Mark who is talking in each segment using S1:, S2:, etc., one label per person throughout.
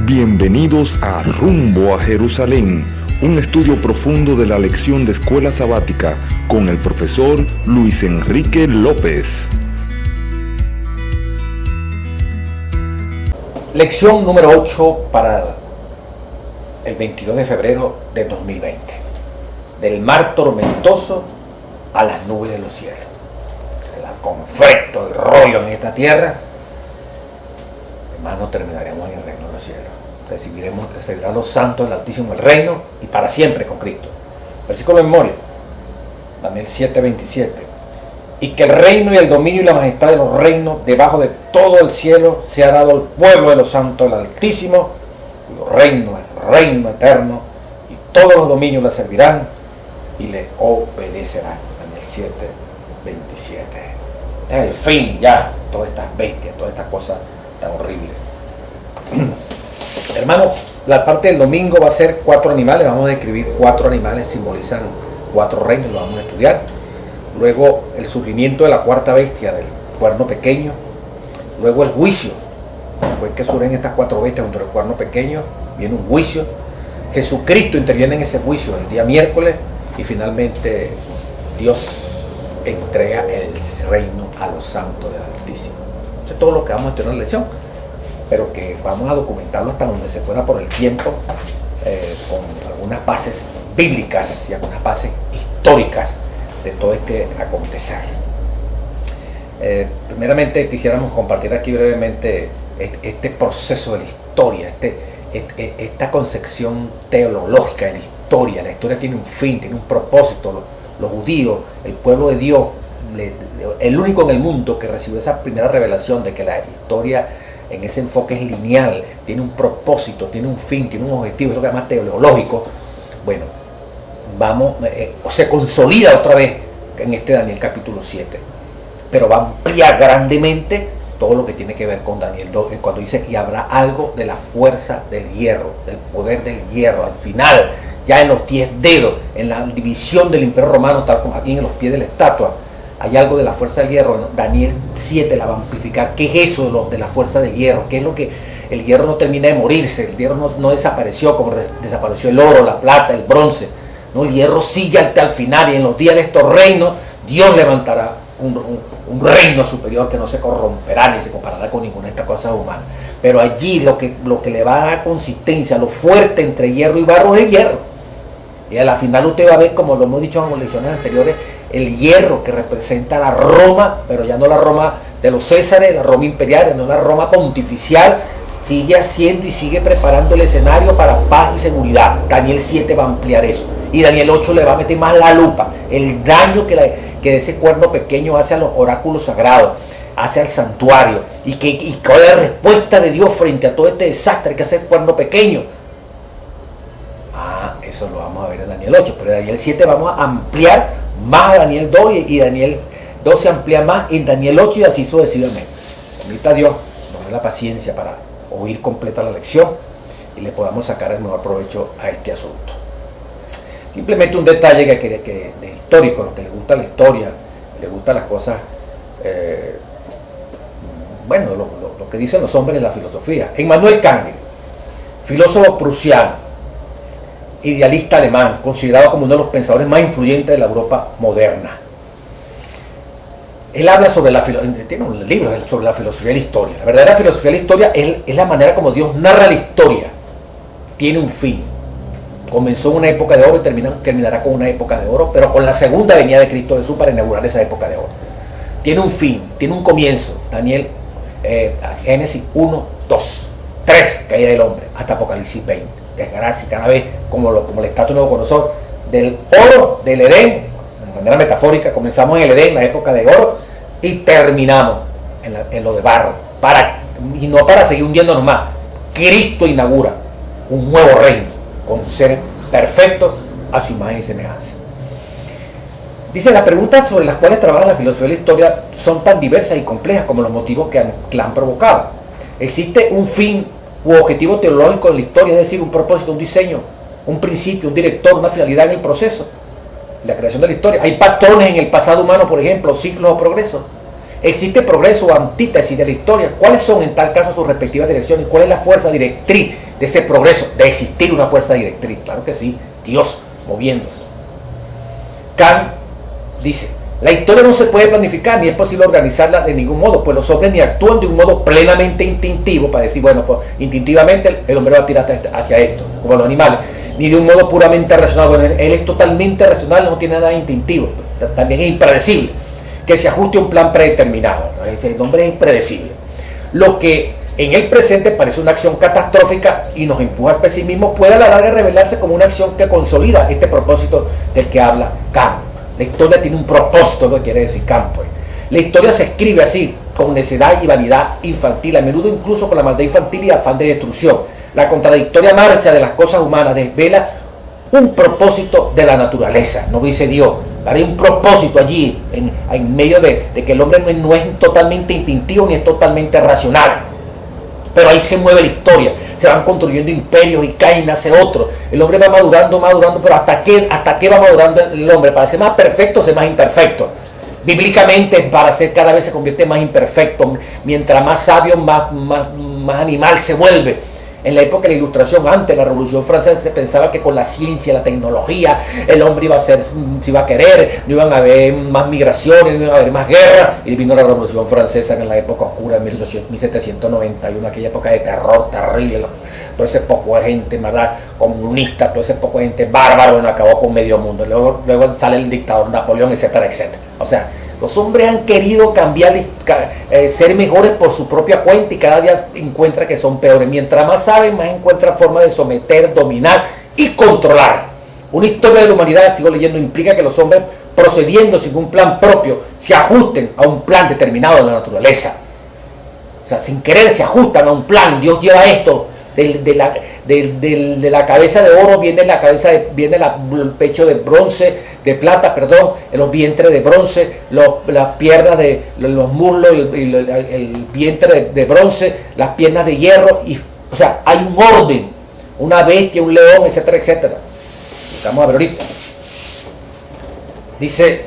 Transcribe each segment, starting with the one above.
S1: Bienvenidos a Rumbo a Jerusalén, un estudio profundo de la lección de escuela sabática con el profesor Luis Enrique López.
S2: Lección número 8 para el 22 de febrero de 2020. Del mar tormentoso a las nubes de los cielos. El conflicto, el rollo en esta tierra, hermano, terminaremos en el reino de los cielos. Recibirán los santos del Altísimo el reino y para siempre con Cristo. Versículo de memoria, Daniel 7:27. Y que el reino y el dominio y la majestad de los reinos debajo de todo el cielo se ha dado al pueblo de los santos del Altísimo, cuyo reino es reino eterno, y todos los dominios le servirán y le obedecerán. Daniel 7:27. Es el fin ya, todas estas bestias, todas estas cosas tan horribles. Hermano, la parte del domingo va a ser 4 animales. Vamos a describir 4 animales, simbolizan 4 reinos, lo vamos a estudiar. Luego el surgimiento de la cuarta bestia, del cuerno pequeño. Luego el juicio. Después que surgen estas 4 bestias junto al cuerno pequeño, viene un juicio. Jesucristo interviene en ese juicio el día miércoles. Y finalmente Dios entrega el reino a los santos del Altísimo. Eso es todo lo que vamos a estudiar en la lección, pero que vamos a documentarlo hasta donde se pueda por el tiempo, con algunas bases bíblicas y algunas bases históricas de todo este acontecer. Primeramente quisiéramos compartir aquí brevemente este proceso de la historia, esta concepción teológica de la historia. La historia tiene un fin, tiene un propósito. Los judíos, el pueblo de Dios, el único en el mundo que recibió esa primera revelación de que la historia en ese enfoque es lineal, tiene un propósito, tiene un fin, tiene un objetivo, eso que llama teológico. Bueno, se consolida otra vez en este Daniel capítulo 7, pero va a ampliar grandemente todo lo que tiene que ver con Daniel 2, cuando dice, y habrá algo de la fuerza del hierro, del poder del hierro, al final, ya en los 10 dedos, en la división del imperio romano, tal como aquí en los pies de la estatua, hay algo de la fuerza del hierro. Daniel 7 la va a amplificar. ¿Qué es eso de la fuerza del hierro? ¿Qué es lo que el hierro no termina de morirse? El hierro no desapareció como desapareció el oro, la plata, el bronce. No, el hierro sigue hasta el final, y en los días de estos reinos Dios levantará un reino superior que no se corromperá ni se comparará con ninguna de estas cosas humanas. Pero allí lo que le va a dar consistencia, lo fuerte entre hierro y barro, es el hierro. Y a la final usted va a ver, como lo hemos dicho en las lecciones anteriores, el hierro que representa la Roma, pero ya no la Roma de los Césares, la Roma imperial, no la Roma pontificial, sigue haciendo y sigue preparando el escenario para paz y seguridad. Daniel 7 va a ampliar eso, y Daniel 8 le va a meter más la lupa, el daño que ese cuerno pequeño hace a los oráculos sagrados, hace al santuario, y cuál es la respuesta de Dios frente a todo este desastre que hace el cuerno pequeño. Eso lo vamos a ver en Daniel 8, pero en Daniel 7 vamos a ampliar más a Daniel 2, y Daniel 2 se amplía más en Daniel 8, y así sucesivamente. Permita a Dios nos dé la paciencia para oír completa la lección y le podamos sacar el mejor provecho a este asunto. Simplemente un detalle que de histórico, los que les gusta la historia, les gustan las cosas, lo que dicen los hombres de la filosofía. Immanuel Kant, filósofo prusiano, idealista alemán, considerado como uno de los pensadores más influyentes de la Europa moderna. Él habla tiene un libro sobre la filosofía de la historia. La verdadera filosofía de la historia es la manera como Dios narra la historia. Tiene un fin. Comenzó en una época de oro y terminará con una época de oro, pero con la segunda venida de Cristo Jesús para inaugurar esa época de oro. Tiene un fin, tiene un comienzo. Génesis 1, 2, 3, caída del hombre, hasta Apocalipsis 20. Desgracia, cada vez como la estatua de Nabucodonosor, del oro del Edén, de manera metafórica, comenzamos en el Edén, la época de oro, y terminamos en lo de barro, y no para seguir hundiéndonos más. Cristo inaugura un nuevo reino con seres perfectos a su imagen y semejanza. Dice, las preguntas sobre las cuales trabaja la filosofía de la historia son tan diversas y complejas como los motivos que la han provocado. Existe un fin u objetivo teológico en la historia, es decir, un propósito, un diseño, un principio, un director, una finalidad en el proceso, la creación de la historia. Hay patrones en el pasado humano, por ejemplo, ciclos o progresos. ¿Existe progreso o antítesis de la historia? ¿Cuáles son en tal caso sus respectivas direcciones? ¿Cuál es la fuerza directriz ese progreso, de existir una fuerza directriz. Claro que sí, Dios moviéndose. Kant dice, la historia no se puede planificar ni es posible organizarla de ningún modo, pues los hombres ni actúan de un modo plenamente instintivo para decir, bueno, pues instintivamente el hombre va a tirar hacia esto, como los animales, ni de un modo puramente racional. Bueno, él es totalmente racional, no tiene nada instintivo, también es impredecible, que se ajuste a un plan predeterminado. El hombre es impredecible. Lo que en el presente parece una acción catastrófica y nos empuja al pesimismo, puede a la larga revelarse como una acción que consolida este propósito del que habla Kant. La historia tiene un propósito, lo que quiere decir Kant. La historia se escribe así, con necedad y vanidad infantil, a menudo incluso con la maldad infantil y afán de destrucción. La contradictoria marcha de las cosas humanas desvela un propósito de la naturaleza, no dice Dios. Hay un propósito allí, en medio de que el hombre no es totalmente instintivo ni es totalmente racional. Pero ahí se mueve la historia, se van construyendo imperios y cae y nace otro. El hombre va madurando, pero ¿hasta qué va madurando el hombre? ¿Para ser más perfecto o ser más imperfecto? Bíblicamente, para ser cada vez se convierte más imperfecto. Mientras más sabio, más animal se vuelve. En la época de la Ilustración, antes de la Revolución Francesa, se pensaba que con la ciencia, la tecnología, el hombre se iba a querer, no iban a haber más migraciones, no iban a haber más guerra. Y vino la Revolución Francesa en la época oscura, en 1791, aquella época de terror terrible. Todo ese poco de gente, ¿verdad?, comunista, todo ese poco de gente bárbaro, bueno, acabó con medio mundo. Luego sale el dictador Napoleón, etcétera, etcétera. O sea, los hombres han querido cambiar, ser mejores por su propia cuenta y cada día encuentran que son peores. Mientras más saben, más encuentran formas de someter, dominar y controlar. Una historia de la humanidad, sigo leyendo, implica que los hombres, procediendo sin un plan propio, se ajusten a un plan determinado de la naturaleza. O sea, sin querer se ajustan a un plan. Dios lleva esto. De la cabeza de oro viene el pecho de bronce, de plata, perdón, los vientres de bronce, las piernas de los muslos, el vientre de bronce, las piernas de hierro, o sea, hay un orden, una bestia, un león, etcétera, etcétera. Vamos a ver ahorita. Dice,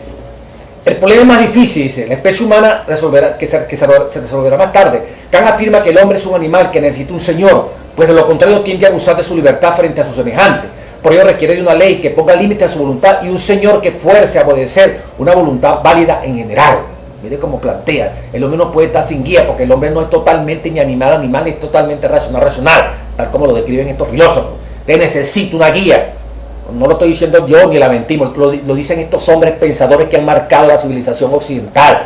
S2: el problema es más difícil, dice, la especie humana se resolverá más tarde. Kant afirma que el hombre es un animal que necesita un señor, pues de lo contrario tiende a abusar de su libertad frente a sus semejantes. Por ello requiere de una ley que ponga límites a su voluntad y un señor que fuerce a obedecer una voluntad válida en general. Mire cómo plantea, el hombre no puede estar sin guía, porque el hombre no es totalmente ni animal, ni es totalmente racional, tal como lo describen estos filósofos. Usted necesita una guía. No lo estoy diciendo yo ni la mentimos, lo dicen estos hombres pensadores que han marcado la civilización occidental.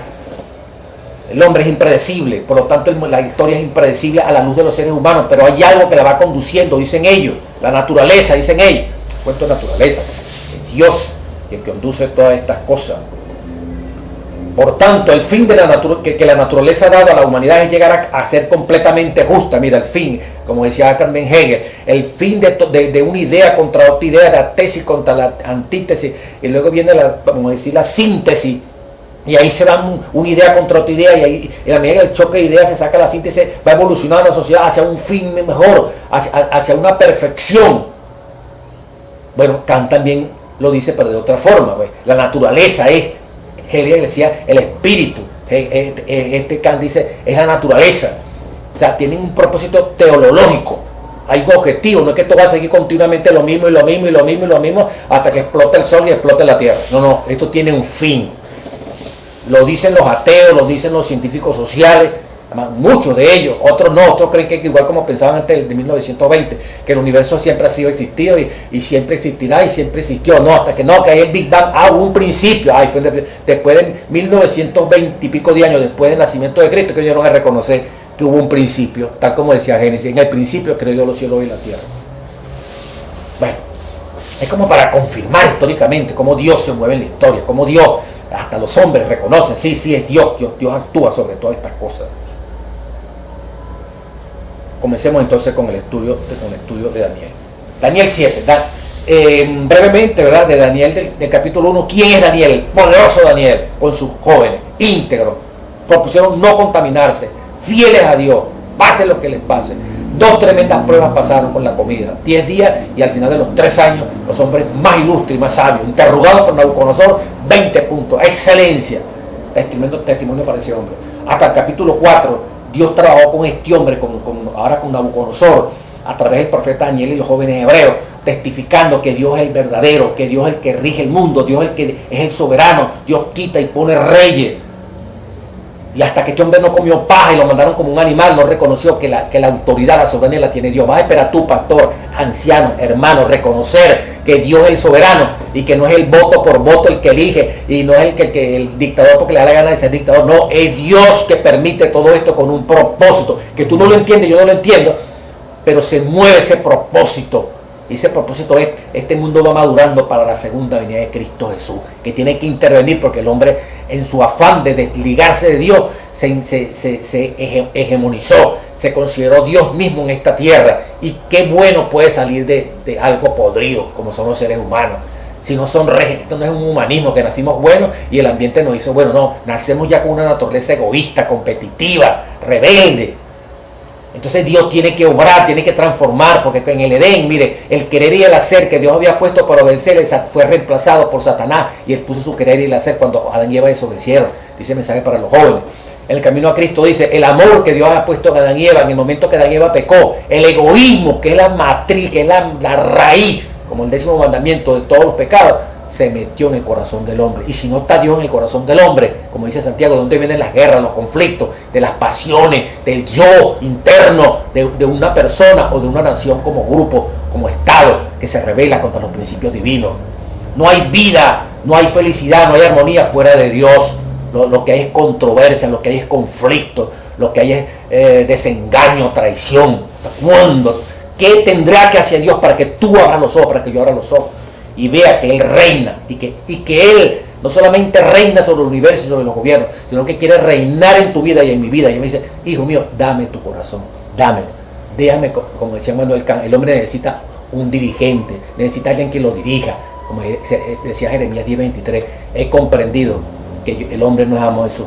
S2: El hombre es impredecible, por lo tanto la historia es impredecible a la luz de los seres humanos, pero hay algo que la va conduciendo, dicen ellos, la naturaleza, dicen ellos. Cuento de naturaleza, es Dios quien conduce todas estas cosas. Por tanto, el fin de que la naturaleza ha dado a la humanidad es llegar a ser completamente justa. Mira, el fin, como decía Carmen Hegel, el fin de una idea contra otra idea, la tesis contra la antítesis, y luego viene la síntesis. Y ahí se va una idea contra otra idea, y ahí en la medida que el choque de ideas se saca la síntesis, va evolucionando la sociedad hacia un fin mejor, hacia una perfección. Bueno, Kant también lo dice, pero de otra forma. Pues. La naturaleza es, Hegel decía, el espíritu. Kant dice, es la naturaleza. O sea, tienen un propósito teológico. Hay un objetivo, no es que esto va a seguir continuamente lo mismo y lo mismo y lo mismo y lo mismo hasta que explote el sol y explote la tierra. No, esto tiene un fin. Lo dicen los ateos, lo dicen los científicos sociales, muchos de ellos, otros no, otros creen que igual como pensaban antes de 1920, que el universo siempre ha sido existido y siempre existirá y siempre existió. No, hasta que hay el Big Bang, hubo un principio, fue después de 1920 y pico de años, después del nacimiento de Cristo, que ellos van a reconocer que hubo un principio, tal como decía Génesis, en el principio creó Dios los cielos y la tierra. Bueno, es como para confirmar históricamente cómo Dios se mueve en la historia, cómo Dios, hasta los hombres reconocen, sí, es Dios actúa sobre todas estas cosas. Comencemos entonces con el estudio de Daniel. Daniel 7, brevemente, ¿verdad? De Daniel del capítulo 1, ¿quién es Daniel? Poderoso Daniel, con sus jóvenes, íntegros, propusieron no contaminarse, fieles a Dios, pase lo que les pase. 2 tremendas pruebas pasaron con la comida, 10 días, y al final de los 3 años, los hombres más ilustres y más sabios, interrogados por Nabucodonosor, 20 puntos, excelencia, testimonio para ese hombre. Hasta el capítulo 4, Dios trabajó con este hombre, ahora con Nabucodonosor, a través del profeta Daniel y los jóvenes hebreos, testificando que Dios es el verdadero, que Dios es el que rige el mundo, Dios es el que es el soberano, Dios quita y pone reyes. Y hasta que este hombre no comió paja y lo mandaron como un animal, no reconoció que la autoridad, la soberanía la tiene Dios. Vas a esperar tú, pastor, anciano, hermano, reconocer que Dios es el soberano y que no es el voto por voto el que elige y no es el dictador porque le da la gana de ser dictador. No, es Dios que permite todo esto con un propósito, que tú no lo entiendes, yo no lo entiendo, pero se mueve ese propósito. Y ese propósito es, este mundo va madurando para la segunda venida de Cristo Jesús, que tiene que intervenir porque el hombre en su afán de desligarse de Dios se hegemonizó, se consideró Dios mismo en esta tierra. Y qué bueno puede salir de algo podrido como son los seres humanos. Si no son reyes, esto no es un humanismo que nacimos buenos y el ambiente nos hizo bueno, no, nacemos ya con una naturaleza egoísta, competitiva, rebelde. Entonces Dios tiene que obrar, tiene que transformar, porque en el Edén, mire, el querer y el hacer que Dios había puesto para obedecer fue reemplazado por Satanás, y él puso su querer y el hacer cuando Adán y Eva desobedecieron. Dice el mensaje para los jóvenes. En el camino a Cristo dice, el amor que Dios ha puesto en Adán y Eva, en el momento que Adán y Eva pecó, el egoísmo, que es la matriz, que es la raíz, como el 10º mandamiento de todos los pecados, se metió en el corazón del hombre. Y si no está Dios en el corazón del hombre, como dice Santiago, ¿de dónde vienen las guerras, los conflictos, de las pasiones, del yo interno de una persona o de una nación como grupo, como Estado, que se rebela contra los principios divinos? No hay vida, no hay felicidad, no hay armonía fuera de Dios. Lo que hay es controversia, lo que hay es conflicto, lo que hay es desengaño, traición. ¿Cuándo? ¿Qué tendrá que hacer Dios para que tú abras los ojos, para que yo abra los ojos y vea que Él reina y que Él no solamente reina sobre el universo y sobre los gobiernos, sino que quiere reinar en tu vida y en mi vida? Y me dice, hijo mío, dame tu corazón, dámelo, déjame, como decía Manuel Kant, el hombre necesita un dirigente, necesita alguien que lo dirija, como decía Jeremías 10:23, he comprendido que el hombre no es amo de su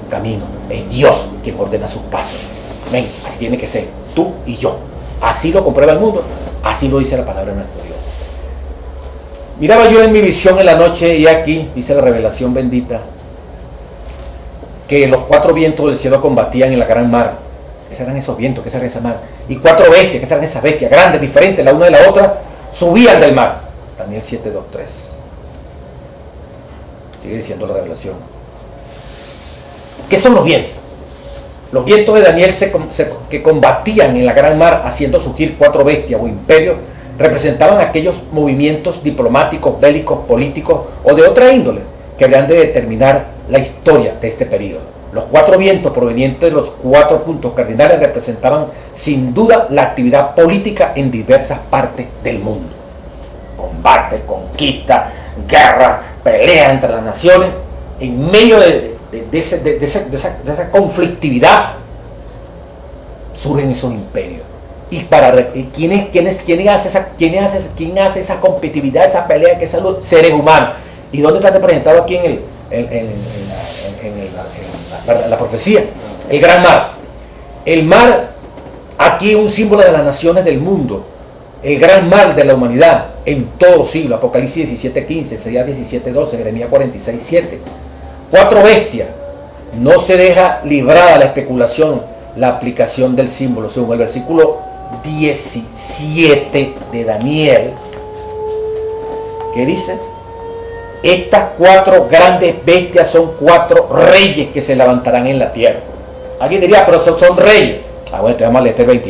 S2: camino, es Dios quien ordena sus pasos. Amén. Así tiene que ser, tú y yo. Así lo comprueba el mundo, así lo dice la palabra de nuestro Dios. Miraba yo en mi visión en la noche y aquí, dice la revelación bendita, que los 4 vientos del cielo combatían en la gran mar. ¿Qué serán esos vientos? ¿Qué será esa mar? Y 4 bestias, ¿qué serán esas bestias? Grandes, diferentes la una de la otra, subían del mar. Daniel 7:2-3. Sigue diciendo la revelación. ¿Qué son los vientos? Los vientos de Daniel que combatían en la gran mar haciendo surgir 4 bestias o imperios, representaban aquellos movimientos diplomáticos, bélicos, políticos o de otra índole que habrían de determinar la historia de este periodo. Los 4 vientos provenientes de los 4 puntos cardinales representaban sin duda la actividad política en diversas partes del mundo. Combate, conquista, guerras, peleas entre las naciones. En medio de esa conflictividad surgen esos imperios. Y ¿quién hace esa competitividad, esa pelea, esa lucha? Seres humanos. ¿Y dónde está representado aquí en la profecía? El gran mar. El mar, aquí un símbolo de las naciones del mundo. El gran mar de la humanidad en todo siglo. Apocalipsis 17:15, Isaías 17:12, Jeremías 46:7. 4 bestias. No se deja librada la especulación, la aplicación del símbolo. Según el versículo 17 de Daniel, que dice: estas 4 grandes bestias son 4 reyes que se levantarán en la tierra. Alguien diría, pero son reyes. Bueno, entonces vamos a leer el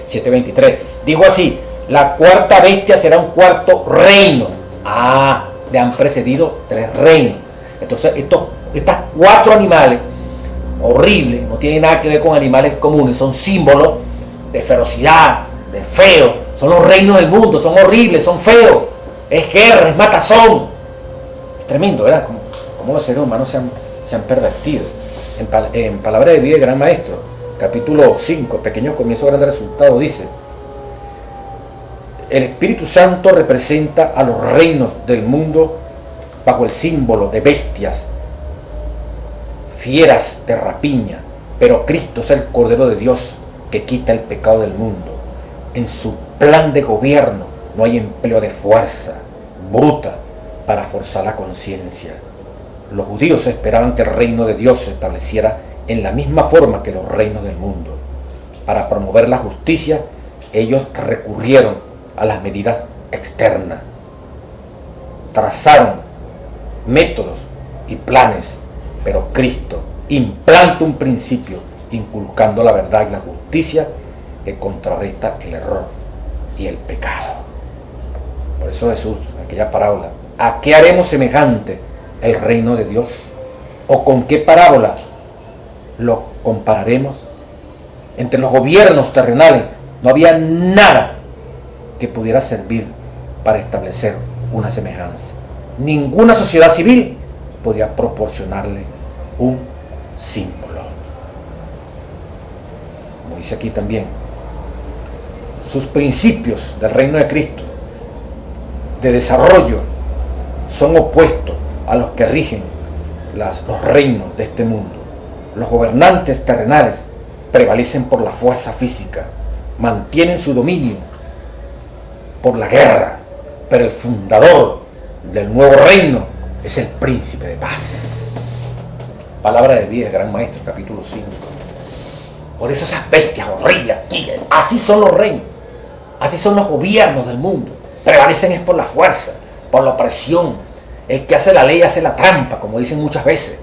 S2: 7:23. Digo así: la 4ª bestia será un 4º reino. Le han precedido 3 reinos. Entonces estas 4 animales horribles, no tienen nada que ver con animales comunes, son símbolos de ferocidad, de feo. Son los reinos del mundo, son horribles, son feos. Es guerra, es matazón. Es tremendo, ¿verdad? Como los seres humanos se han pervertido. En Palabra de Vida del Gran Maestro, capítulo 5, Pequeños Comienzos, Grandes Resultados, dice: el Espíritu Santo representa a los reinos del mundo bajo el símbolo de bestias, fieras de rapiña, pero Cristo es el Cordero de Dios que quita el pecado del mundo. En su plan de gobierno no hay empleo de fuerza bruta para forzar la conciencia. Los judíos esperaban que el reino de Dios se estableciera en la misma forma que los reinos del mundo, para promover la justicia ellos recurrieron a las medidas externas, trazaron métodos y planes, pero Cristo implanta un principio inculcando la verdad y la justicia que contrarresta el error y el pecado. Por eso Jesús, en aquella parábola, ¿a qué haremos semejante el reino de Dios? ¿O con qué parábola lo compararemos? Entre los gobiernos terrenales no había nada que pudiera servir para establecer una semejanza. Ninguna sociedad civil podía proporcionarle un símbolo. Como dice aquí también, sus principios del reino de Cristo de desarrollo son opuestos a los que rigen los reinos de este mundo. Los gobernantes terrenales prevalecen por la fuerza física, mantienen su dominio por la guerra, pero el fundador del nuevo reino es el príncipe de paz. Palabra de vida, el gran maestro, capítulo 5. Por eso esas bestias horribles aquí, así son los reinos, así son los gobiernos del mundo. Prevalecen es por la fuerza, por la opresión. El que hace la ley hace la trampa, como dicen muchas veces.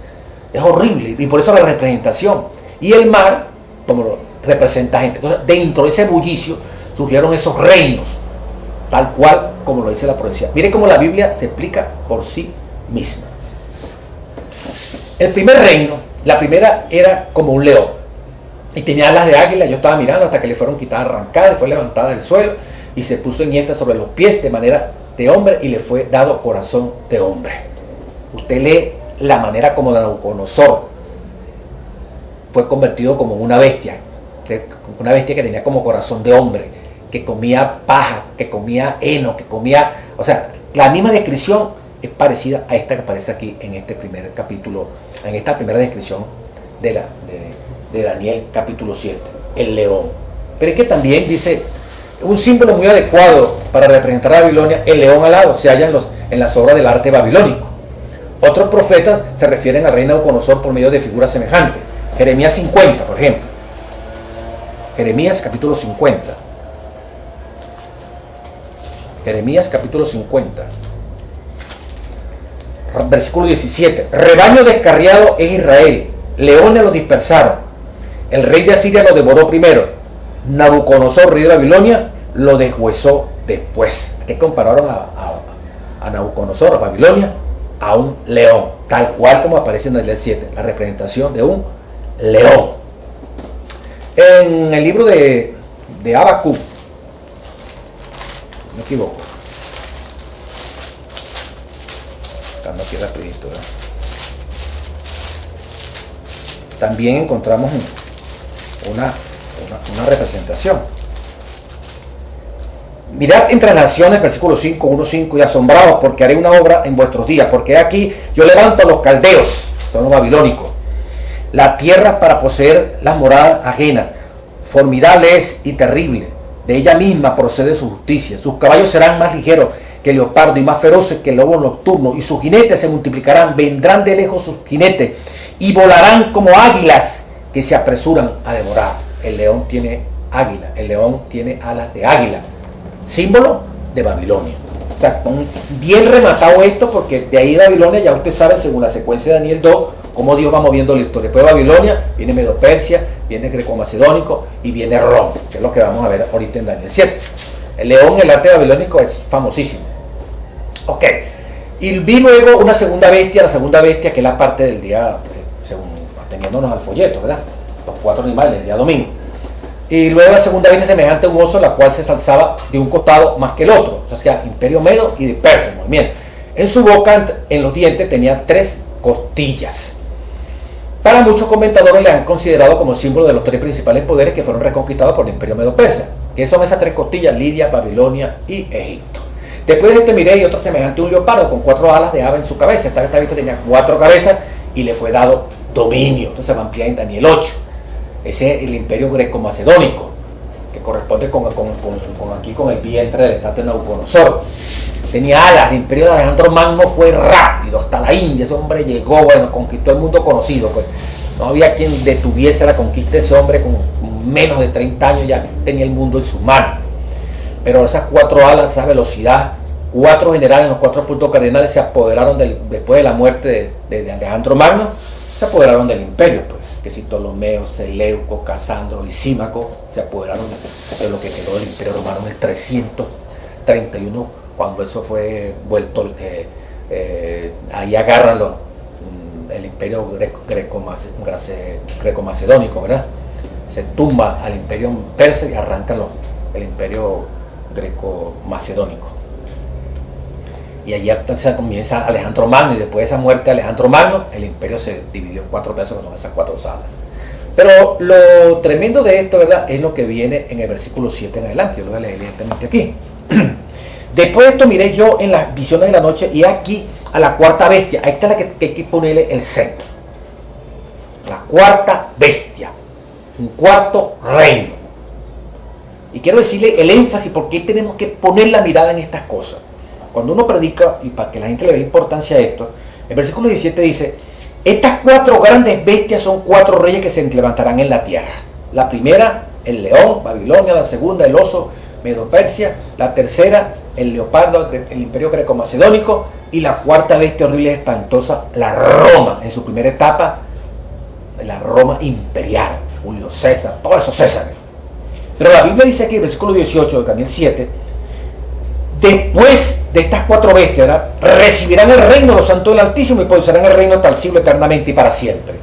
S2: Es horrible, y por eso la representación. Y el mal, como lo representa gente. Entonces, dentro de ese bullicio surgieron esos reinos, tal cual como lo dice la profecía. Miren cómo la Biblia se explica por sí misma. El primer reino, la primera era como un león, y tenía alas de águila. Yo estaba mirando hasta que le fueron quitadas, arrancadas, le fue levantada del suelo, y se puso enhiesta sobre los pies de manera de hombre, y le fue dado corazón de hombre. Usted lee la manera como Nabucodonosor fue convertido como una bestia que tenía como corazón de hombre, que comía paja, que comía heno, que comía, o sea, la misma descripción es parecida a esta que aparece aquí en este primer capítulo, en esta primera descripción de Daniel capítulo 7, el león. Pero es que también dice un símbolo muy adecuado para representar a Babilonia, el león alado, se halla en las obras del arte babilónico. Otros profetas se refieren al rey Nabucodonosor por medio de figuras semejantes. Jeremías 50, por ejemplo. Jeremías capítulo 50. Jeremías capítulo 50. Versículo 17. Rebaño descarriado es Israel. Leones lo dispersaron. El rey de Asiria lo devoró primero. Nabucodonosor, rey de Babilonia, lo deshuesó después. ¿Qué compararon a Nabucodonosor, a Babilonia? A un león, tal cual como aparece en Daniel 7, la representación de un león. En el libro de Habacuc, no me equivoco, estando aquí rapidito, ¿verdad? También encontramos una representación. Mirad entre las naciones, versículo 5, 1:5, y asombrados porque haré una obra en vuestros días, porque aquí yo levanto a los caldeos, son los babilónicos, la tierra para poseer las moradas ajenas. Formidable es y terrible, de ella misma procede su justicia. Sus caballos serán más ligeros que leopardo y más feroces que lobos nocturnos, y sus jinetes se multiplicarán, vendrán de lejos sus jinetes y volarán como águilas que se apresuran a devorar. El león tiene águila, el león tiene alas de águila, símbolo de Babilonia. O sea, bien rematado esto, porque de ahí de Babilonia ya usted sabe, según la secuencia de Daniel 2, cómo Dios va moviendo la historia. Después de Babilonia viene Medo-Persia, viene Greco-Macedónico y viene Roma, que es lo que vamos a ver ahorita en Daniel 7. El león, el arte babilónico, es famosísimo. Ok, y vi luego una segunda bestia, la segunda bestia, que es la parte del día, según ateniéndonos al folleto, ¿verdad? Los 4 animales, el día domingo. Y luego la segunda bestia semejante a un oso, la cual se alzaba de un costado más que el otro, o sea, Imperio Medo y de Persia en movimiento. En su boca, en los dientes, tenía 3 costillas. Para muchos comentadores le han considerado como símbolo de los 3 principales poderes que fueron reconquistados por el Imperio Medo-Persa, que son esas 3 costillas: Lidia, Babilonia y Egipto. Después de este miré y otro semejante a un leopardo con 4 alas de ave en su cabeza. Esta bestia tenía 4 cabezas y le fue dado dominio. Entonces va a ampliar en Daniel 8. Ese es el imperio greco-macedónico, que corresponde con el vientre del estatua de Nabucodonosor. Tenía alas. El imperio de Alejandro Magno fue rápido hasta la India. Ese hombre llegó, bueno, conquistó el mundo conocido. Pues no había quien detuviese la conquista de ese hombre. Con menos de 30 años ya tenía el mundo en sus manos. pero esas 4 alas, esa velocidad, 4 generales en los 4 puntos cardinales se apoderaron después de la muerte de Alejandro Magno, se apoderaron del imperio, pues, que si Ptolomeo, Seleuco, Casandro, Lisímaco se apoderaron de lo que quedó del imperio romano en el 331, cuando eso fue vuelto, ahí agarran el imperio greco-macedónico, ¿verdad? Se tumba al imperio persa y arrancan el imperio greco-macedónico. Y allí entonces comienza Alejandro Magno, y después de esa muerte de Alejandro Magno, el imperio se dividió en 4 pedazos, que son esas 4 salas. Pero lo tremendo de esto, ¿verdad?, es lo que viene en el versículo 7 en adelante. Yo lo voy a leer directamente aquí. Después de esto miré yo en las visiones de la noche, y aquí a la cuarta bestia. Ahí está la que hay que ponerle el centro. La cuarta bestia. Un cuarto reino. Y quiero decirle el énfasis, porque tenemos que poner la mirada en estas cosas. Cuando uno predica, y para que la gente le dé importancia a esto, el versículo 17 dice: estas 4 grandes bestias son 4 reyes que se levantarán en la tierra. La primera, el león, Babilonia; la segunda, el oso, Medo-Persia; la tercera, el leopardo, el imperio greco-macedónico; y la cuarta bestia horrible y espantosa, la Roma, en su primera etapa, la Roma imperial, Julio César, todos esos Césares. Pero la Biblia dice aquí, en el versículo 18 de Daniel 7, después de estas 4 bestias, ¿verdad?, recibirán el reino de los santos del Altísimo y poseerán el reino hasta el siglo, eternamente y para siempre.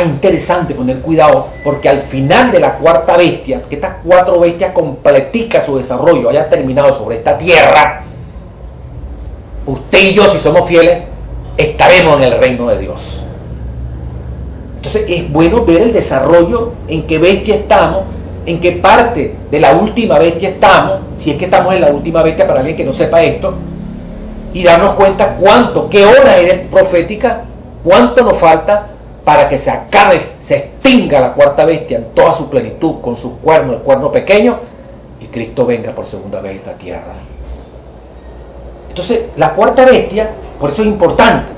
S2: Interesante poner cuidado, porque al final de la cuarta bestia, que estas 4 bestias completica su desarrollo, haya terminado sobre esta tierra, usted y yo, si somos fieles, estaremos en el reino de Dios. Entonces es bueno ver el desarrollo, en qué bestia estamos, en qué parte de la última bestia estamos, si es que estamos en la última bestia, para alguien que no sepa esto, y darnos cuenta qué hora es profética, cuánto nos falta para que se acabe, se extinga la cuarta bestia en toda su plenitud, con sus cuernos, el cuerno pequeño, y Cristo venga por segunda vez a esta tierra. Entonces, la cuarta bestia, por eso es importante,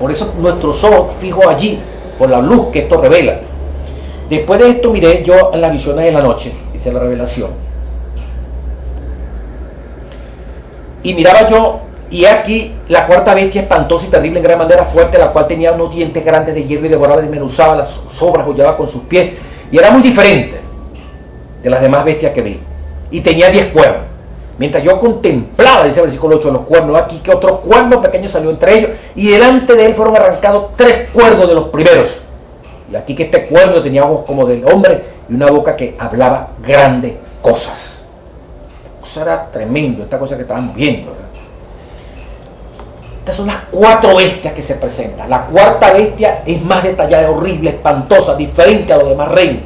S2: por eso nuestros ojos fijos allí, por la luz que esto revela. Después de esto miré yo en las visiones de la noche, dice la revelación, y miraba yo, y aquí la cuarta bestia, espantosa y terrible en gran manera, fuerte, la cual tenía unos dientes grandes de hierro y devoraba, desmenuzaba las sobras, hollaba con sus pies, y era muy diferente de las demás bestias que vi, y tenía 10 cuernos. Mientras yo contemplaba, dice el versículo 8, los cuernos, aquí que otro cuerno pequeño salió entre ellos, y delante de él fueron arrancados 3 cuernos de los primeros. Y aquí que este cuerno tenía ojos como del hombre y una boca que hablaba grandes cosas. Eso era tremendo, esta cosa que estaban viendo, ¿verdad? Estas son las 4 bestias que se presentan. La cuarta bestia es más detallada, horrible, espantosa, diferente a los demás reinos.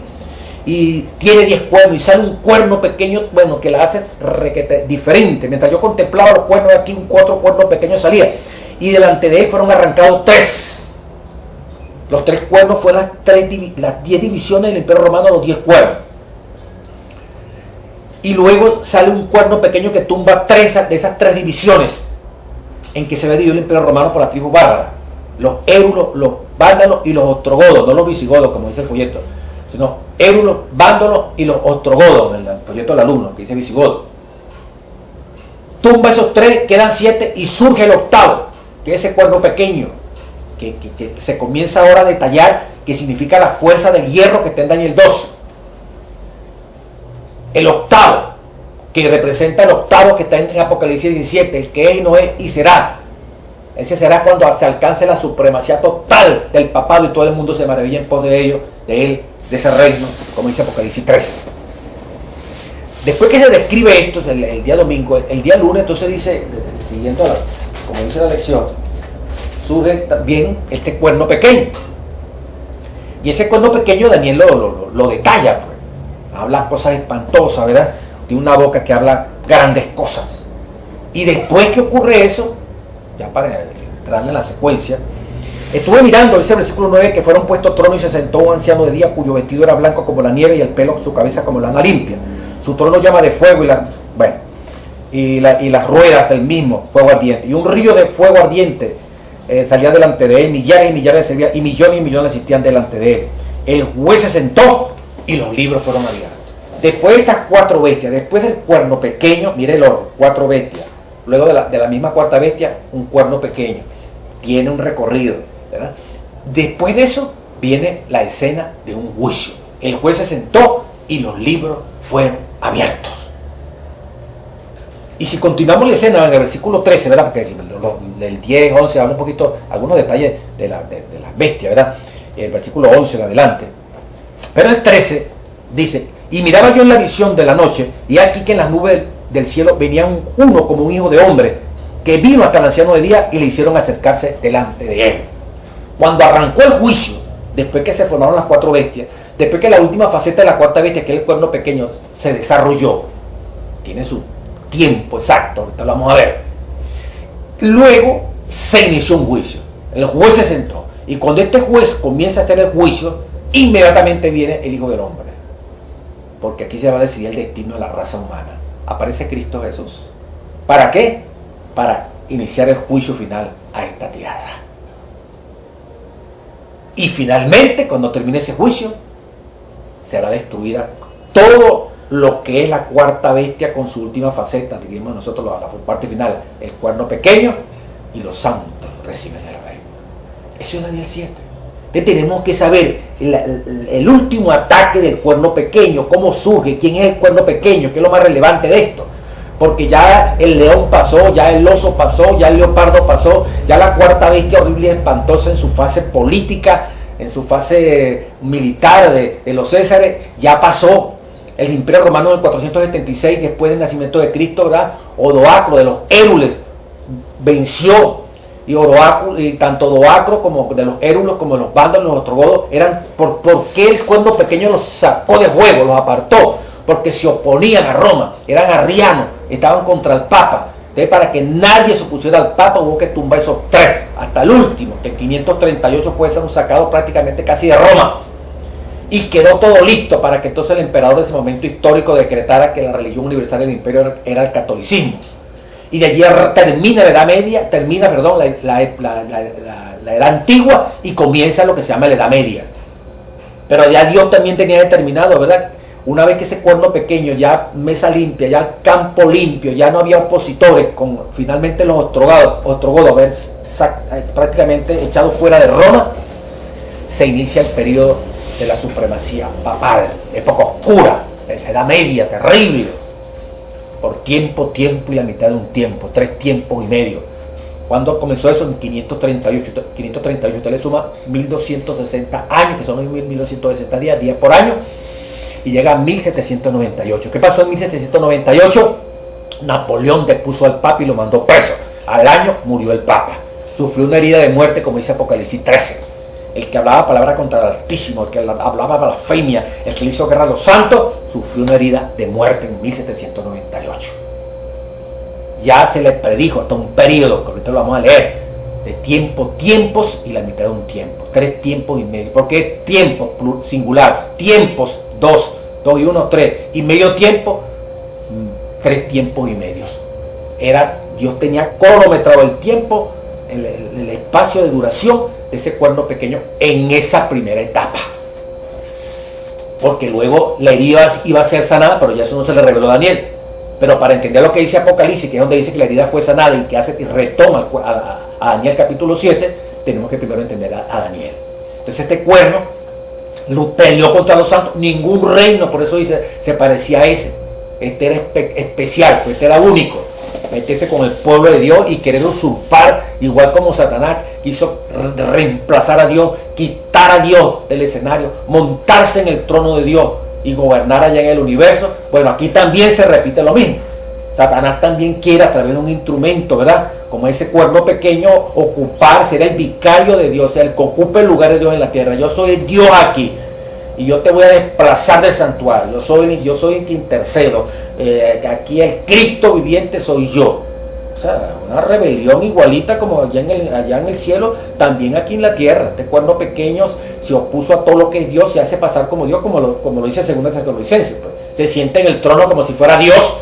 S2: Y tiene 10 cuernos y sale un cuerno pequeño, bueno, que la hace diferente. Mientras yo contemplaba los cuernos de aquí, un 4 cuernos pequeños salía. Y delante de él fueron arrancados 3. Los 3 cuernos fueron las 10 divisiones del Imperio Romano, los 10 cuernos. Y luego sale un cuerno pequeño que tumba 3 de esas 3 divisiones en que se ve dividido el Imperio Romano por la tribu bárbara. Los éulos, los vándalos y los ostrogodos, no los visigodos como dice el folleto, sino éulos, vándalos y los ostrogodos, en el folleto del alumno que dice visigodo. Tumba esos 3, quedan 7 y surge el octavo, que es ese cuerno pequeño, que se comienza ahora a detallar, que significa la fuerza del hierro que está en Daniel 2. El octavo, que representa el octavo que está en Apocalipsis 17, el que es y no es y será. Ese será cuando se alcance la supremacía total del papado y todo el mundo se maravilla en pos de ello, de él, de ese reino, como dice Apocalipsis 13. Después que se describe esto, el día domingo, el día lunes, entonces dice, siguiendo como dice la lección, surge también este cuerno pequeño. Y ese cuerno pequeño Daniel lo detalla, pues. Habla cosas espantosas, ¿verdad? Tiene una boca que habla grandes cosas. Y después que ocurre eso, ya para entrarle en la secuencia, estuve mirando, dice el versículo 9, que fueron puestos tronos y se sentó un anciano de día cuyo vestido era blanco como la nieve y el pelo su cabeza como lana limpia. Su trono llama de fuego y las ruedas del mismo fuego ardiente. Y un río de fuego ardiente salía delante de él, millares y millares y millones asistían delante de él. El juez se sentó y los libros fueron abiertos. después de estas 4 bestias, después del cuerno pequeño, mire el orden, 4 bestias, luego de la misma cuarta bestia, un cuerno pequeño, tiene un recorrido, ¿verdad? Después de eso viene la escena de un juicio. El juez se sentó y los libros fueron abiertos. Y si continuamos la escena en el versículo 13, ¿verdad? Porque el 10, 11, habla un poquito, algunos detalles de las bestias, ¿verdad? El versículo 11 en adelante. Pero el 13 dice, y miraba yo en la visión de la noche, y aquí que en las nubes del cielo venía uno como un hijo de hombre, que vino hasta el anciano de día y le hicieron acercarse delante de él. Cuando arrancó el juicio, después que se formaron las 4 bestias, después que la última faceta de la cuarta bestia, que es el cuerno pequeño, se desarrolló, tiene su tiempo exacto, ahorita lo vamos a ver. Luego se inició un juicio. El juez se sentó. Y cuando este juez comienza a hacer el juicio, inmediatamente viene el Hijo del Hombre. Porque aquí se va a decidir el destino de la raza humana. Aparece Cristo Jesús. ¿Para qué? Para iniciar el juicio final a esta tierra. Y finalmente, cuando termine ese juicio, será destruida todo lo que es la cuarta bestia con su última faceta, diríamos nosotros la parte final, el cuerno pequeño, y los santos reciben el reino. Eso es Daniel 7. Entonces tenemos que saber el último ataque del cuerno pequeño, cómo surge, quién es el cuerno pequeño, qué es lo más relevante de esto. Porque ya el león pasó, ya el oso pasó, ya el leopardo pasó, ya la cuarta bestia horrible y espantosa en su fase política, en su fase militar de los Césares, ya pasó. El Imperio Romano del 476, después del nacimiento de Cristo, ¿verdad? Odoacro de los Hérules venció. Y tanto Odoacro como de los Hérules, como los vándalos, los ostrogodos, eran ¿por qué el cuerno pequeño los sacó de juego, los apartó? Porque se oponían a Roma, eran arrianos, estaban contra el Papa. Entonces, para que nadie se opusiera al Papa, hubo que tumbar esos 3, hasta el último, que en 538 puede ser un sacado prácticamente casi de Roma. Y quedó todo listo para que entonces el emperador de ese momento histórico decretara que la religión universal del imperio era el catolicismo. Y de allí termina la Edad Media, la Edad Antigua, y comienza lo que se llama la Edad Media. Pero ya Dios también tenía determinado, ¿verdad? Una vez que ese cuerno pequeño, ya mesa limpia, ya campo limpio, ya no había opositores, con finalmente los ostrogodos haber prácticamente echado fuera de Roma, se inicia el periodo de la supremacía papal, época oscura, Edad Media, terrible, por tiempo y la mitad de un tiempo, 3 tiempos y medio. ¿Cuándo comenzó eso? En 538, usted le suma 1260 años, que son 1260 días por año, y llega a 1798. ¿Qué pasó en 1798? Napoleón depuso al Papa y lo mandó preso. Al año murió el Papa. Sufrió una herida de muerte, como dice Apocalipsis 13. El que hablaba palabra contra el Altísimo, el que hablaba blasfemia, el que le hizo guerra a los santos, sufrió una herida de muerte en 1798. Ya se le predijo hasta un periodo, que ahorita lo vamos a leer, de tiempos y la mitad de un tiempo. 3 tiempos y medio. ¿Por qué tiempo singular? Tiempos, 2 y 1, 3. Y medio tiempo, 3 tiempos y medios. Dios tenía cronometrado el tiempo, el espacio de duración de ese cuerno pequeño en esa primera etapa. Porque luego la herida iba a ser sanada, pero ya eso no se le reveló a Daniel. Pero para entender lo que dice Apocalipsis, que es donde dice que la herida fue sanada y que retoma a Daniel capítulo 7, tenemos que primero entender a Daniel. Entonces este cuerno lo peleó contra los santos. Ningún reino, por eso dice, se parecía a ese. Este era especial, este era único. Meterse con el pueblo de Dios y querer usurpar, igual como Satanás quiso reemplazar a Dios, quitar a Dios del escenario, montarse en el trono de Dios y gobernar allá en el universo. Bueno, aquí también se repite lo mismo. Satanás también quiere, a través de un instrumento, ¿verdad?, como ese cuerno pequeño, ocupar, ser el vicario de Dios, el que ocupe el lugar de Dios en la tierra. Yo soy el Dios aquí y yo te voy a desplazar del santuario. Yo soy el que intercedo. Aquí el Cristo viviente soy yo. O sea, una rebelión igualita como allá en el cielo, también aquí en la tierra. Este cuerno pequeño se opuso a todo lo que es Dios, se hace pasar como Dios, como lo dice 2 Tesalonicenses, pues. Se siente en el trono como si fuera Dios.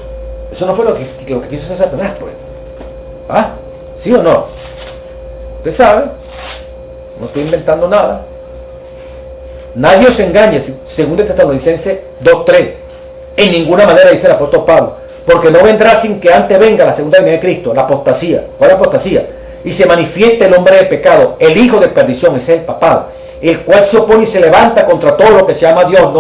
S2: Eso no fue lo que quiso hacer Satanás, pues. ¿Ah? ¿Sí o no? Usted sabe, no estoy inventando nada. Nadie os engañe, 2 Tesalonicenses 2:3. En ninguna manera, dice el apóstol Pablo, porque no vendrá sin que antes venga la segunda venida de Cristo, la apostasía. ¿Cuál es la apostasía? Y se manifiesta el hombre de pecado, el hijo de perdición, ese es el papado, el cual se opone y se levanta contra todo lo que se llama Dios,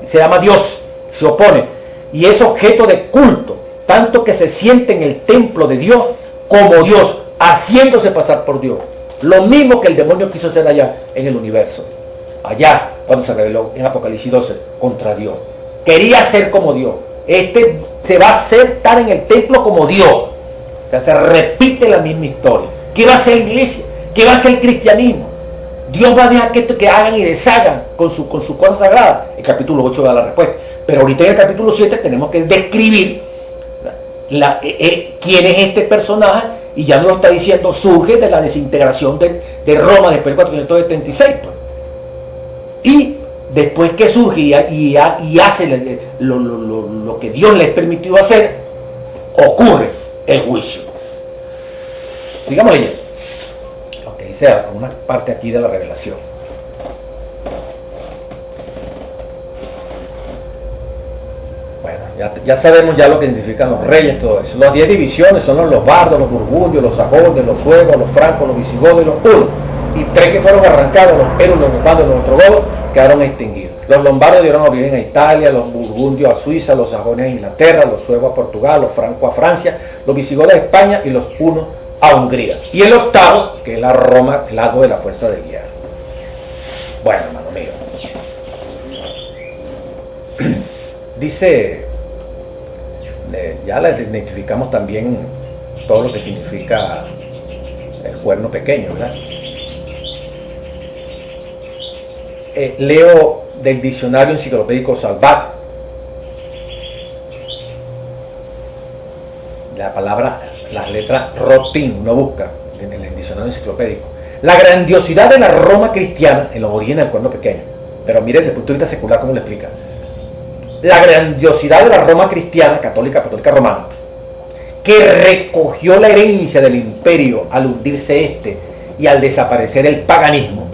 S2: se llama Dios, se opone, y es objeto de culto, tanto que se siente en el templo de Dios como Dios, haciéndose pasar por Dios. Lo mismo que el demonio quiso hacer allá en el universo, allá cuando se rebeló en Apocalipsis 12 contra Dios. Quería ser como Dios. Este se va a estar en el templo como Dios. O sea, se repite la misma historia. ¿Qué va a hacer la iglesia? ¿Qué va a hacer el cristianismo? Dios va a dejar que hagan y deshagan con sus cosas sagradas. El capítulo 8 da la respuesta. Pero ahorita en el capítulo 7 tenemos que describir quién es este personaje, y ya nos lo está diciendo, surge de la desintegración de Roma después del 476. Pues. Y después que surge y hace lo que Dios les permitió hacer, ocurre el juicio. Sigamos leyendo lo que dice una parte aquí de la revelación. Bueno, ya sabemos ya lo que identifican los reyes, todo eso. Las 10 divisiones son los lombardos, los burgundios, los sajones, los suevos, los francos, los visigodos y los hunos. Y 3 que fueron arrancados, los peros, los lombardos y los ostrogodos, quedaron extinguidos. Los lombardos dieron origen a Italia, los burgundios a Suiza, los sajones a Inglaterra, los suevos a Portugal, los francos a Francia, los visigodos a España y los hunos a Hungría. Y el octavo, que es la Roma, el lago de la fuerza de guerra. Bueno, hermano mío. Dice, ya les identificamos también todo lo que significa el cuerno pequeño, ¿verdad? Leo del diccionario enciclopédico Salvat la palabra, las letras Rotin, uno busca en el diccionario enciclopédico la grandiosidad de la Roma cristiana en los orígenes del cuerno pequeño. Pero mire desde el punto de vista secular cómo lo explica. La grandiosidad de la Roma cristiana, católica romana, que recogió la herencia del imperio al hundirse y al desaparecer el paganismo.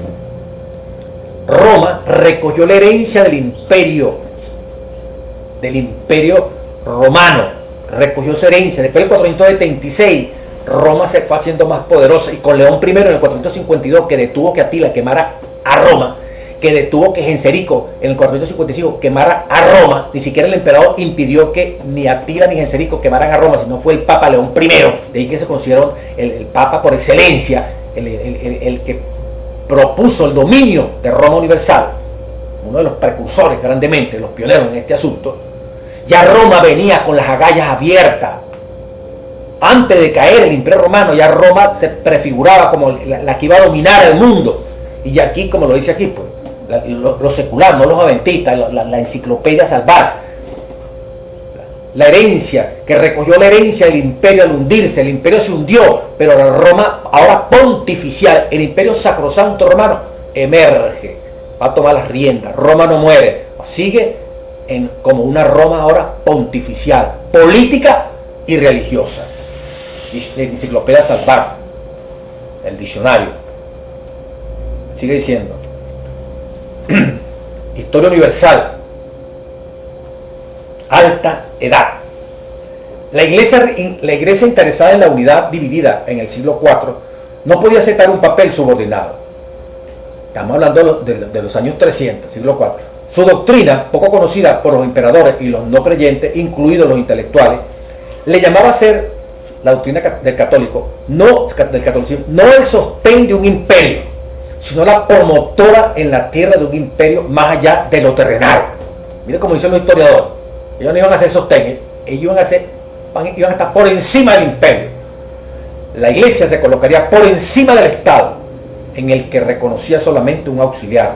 S2: Roma recogió la herencia del imperio romano, recogió esa herencia. Después del 476, Roma se fue haciendo más poderosa, y con León I en el 452, que detuvo que Atila quemara a Roma, que detuvo que Genserico en el 455 quemara a Roma. Ni siquiera el emperador impidió que ni Atila ni Genserico quemaran a Roma, sino fue el Papa León I, de ahí que se consideró el Papa por excelencia, el que propuso el dominio de Roma universal, uno de los precursores grandemente, los pioneros en este asunto. Ya Roma venía con las agallas abiertas. Antes de caer el imperio romano, ya Roma se prefiguraba como la que iba a dominar el mundo. Y aquí, como lo dice aquí, pues, lo secular, no los adventistas, la enciclopedia Salvat, la herencia, que recogió la herencia del imperio al hundirse. El imperio se hundió, pero la Roma ahora pontificial, el imperio sacrosanto romano, emerge, va a tomar las riendas. Roma no muere, sigue como una Roma ahora pontificial, política y religiosa. La enciclopedia Salvat, el diccionario, sigue diciendo: historia universal, alta edad. La iglesia interesada en la unidad dividida en el siglo IV no podía aceptar un papel subordinado. Estamos hablando de los años 300, siglo IV. Su doctrina, poco conocida por los emperadores y los no creyentes, incluidos los intelectuales, le llamaba a ser la doctrina del catolicismo, no el sostén de un imperio, sino la promotora en la tierra de un imperio más allá de lo terrenal. Mira cómo dicen los historiadores. Ellos no iban a ser sostén, ellos iban a estar por encima del imperio. La iglesia se colocaría por encima del Estado, en el que reconocía solamente un auxiliar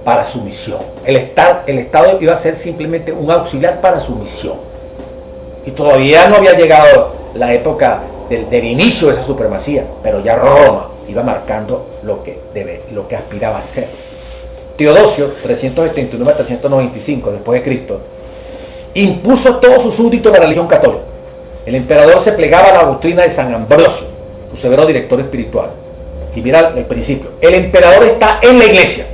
S2: para su misión. El Estado iba a ser simplemente un auxiliar para su misión. Y todavía no había llegado la época del inicio de esa supremacía, pero ya Roma iba marcando lo que aspiraba a ser. Teodosio, 379-395 después de Cristo, impuso a todos sus súbditos la religión católica. El emperador se plegaba a la doctrina de San Ambrosio, su severo director espiritual. Y mira el principio: el emperador está en la iglesia,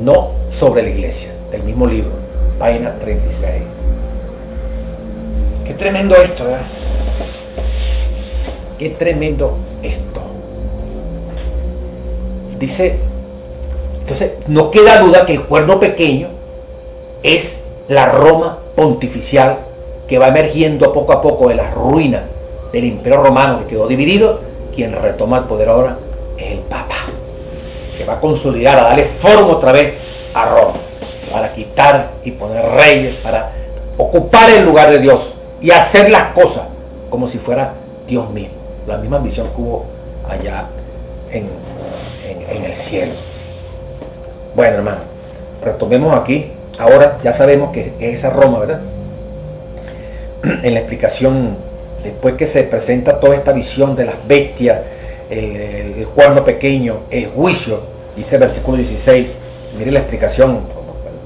S2: no sobre la iglesia, del mismo libro. página 36. Qué tremendo esto, ¿verdad? Qué tremendo esto. Dice, entonces no queda duda que el cuerno pequeño es la Roma pontificial que va emergiendo poco a poco de las ruinas del Imperio Romano que quedó dividido. Quien retoma el poder ahora es el Papa, que va a consolidar, a darle forma otra vez a Roma, para quitar y poner reyes, para ocupar el lugar de Dios y hacer las cosas como si fuera Dios mismo. La misma ambición que hubo allá en el cielo. Bueno, hermano, retomemos aquí. Ahora ya sabemos que es esa Roma, ¿verdad? En la explicación, después que se presenta toda esta visión de las bestias, el cuerno pequeño, el juicio, dice el versículo 16. Mire la explicación,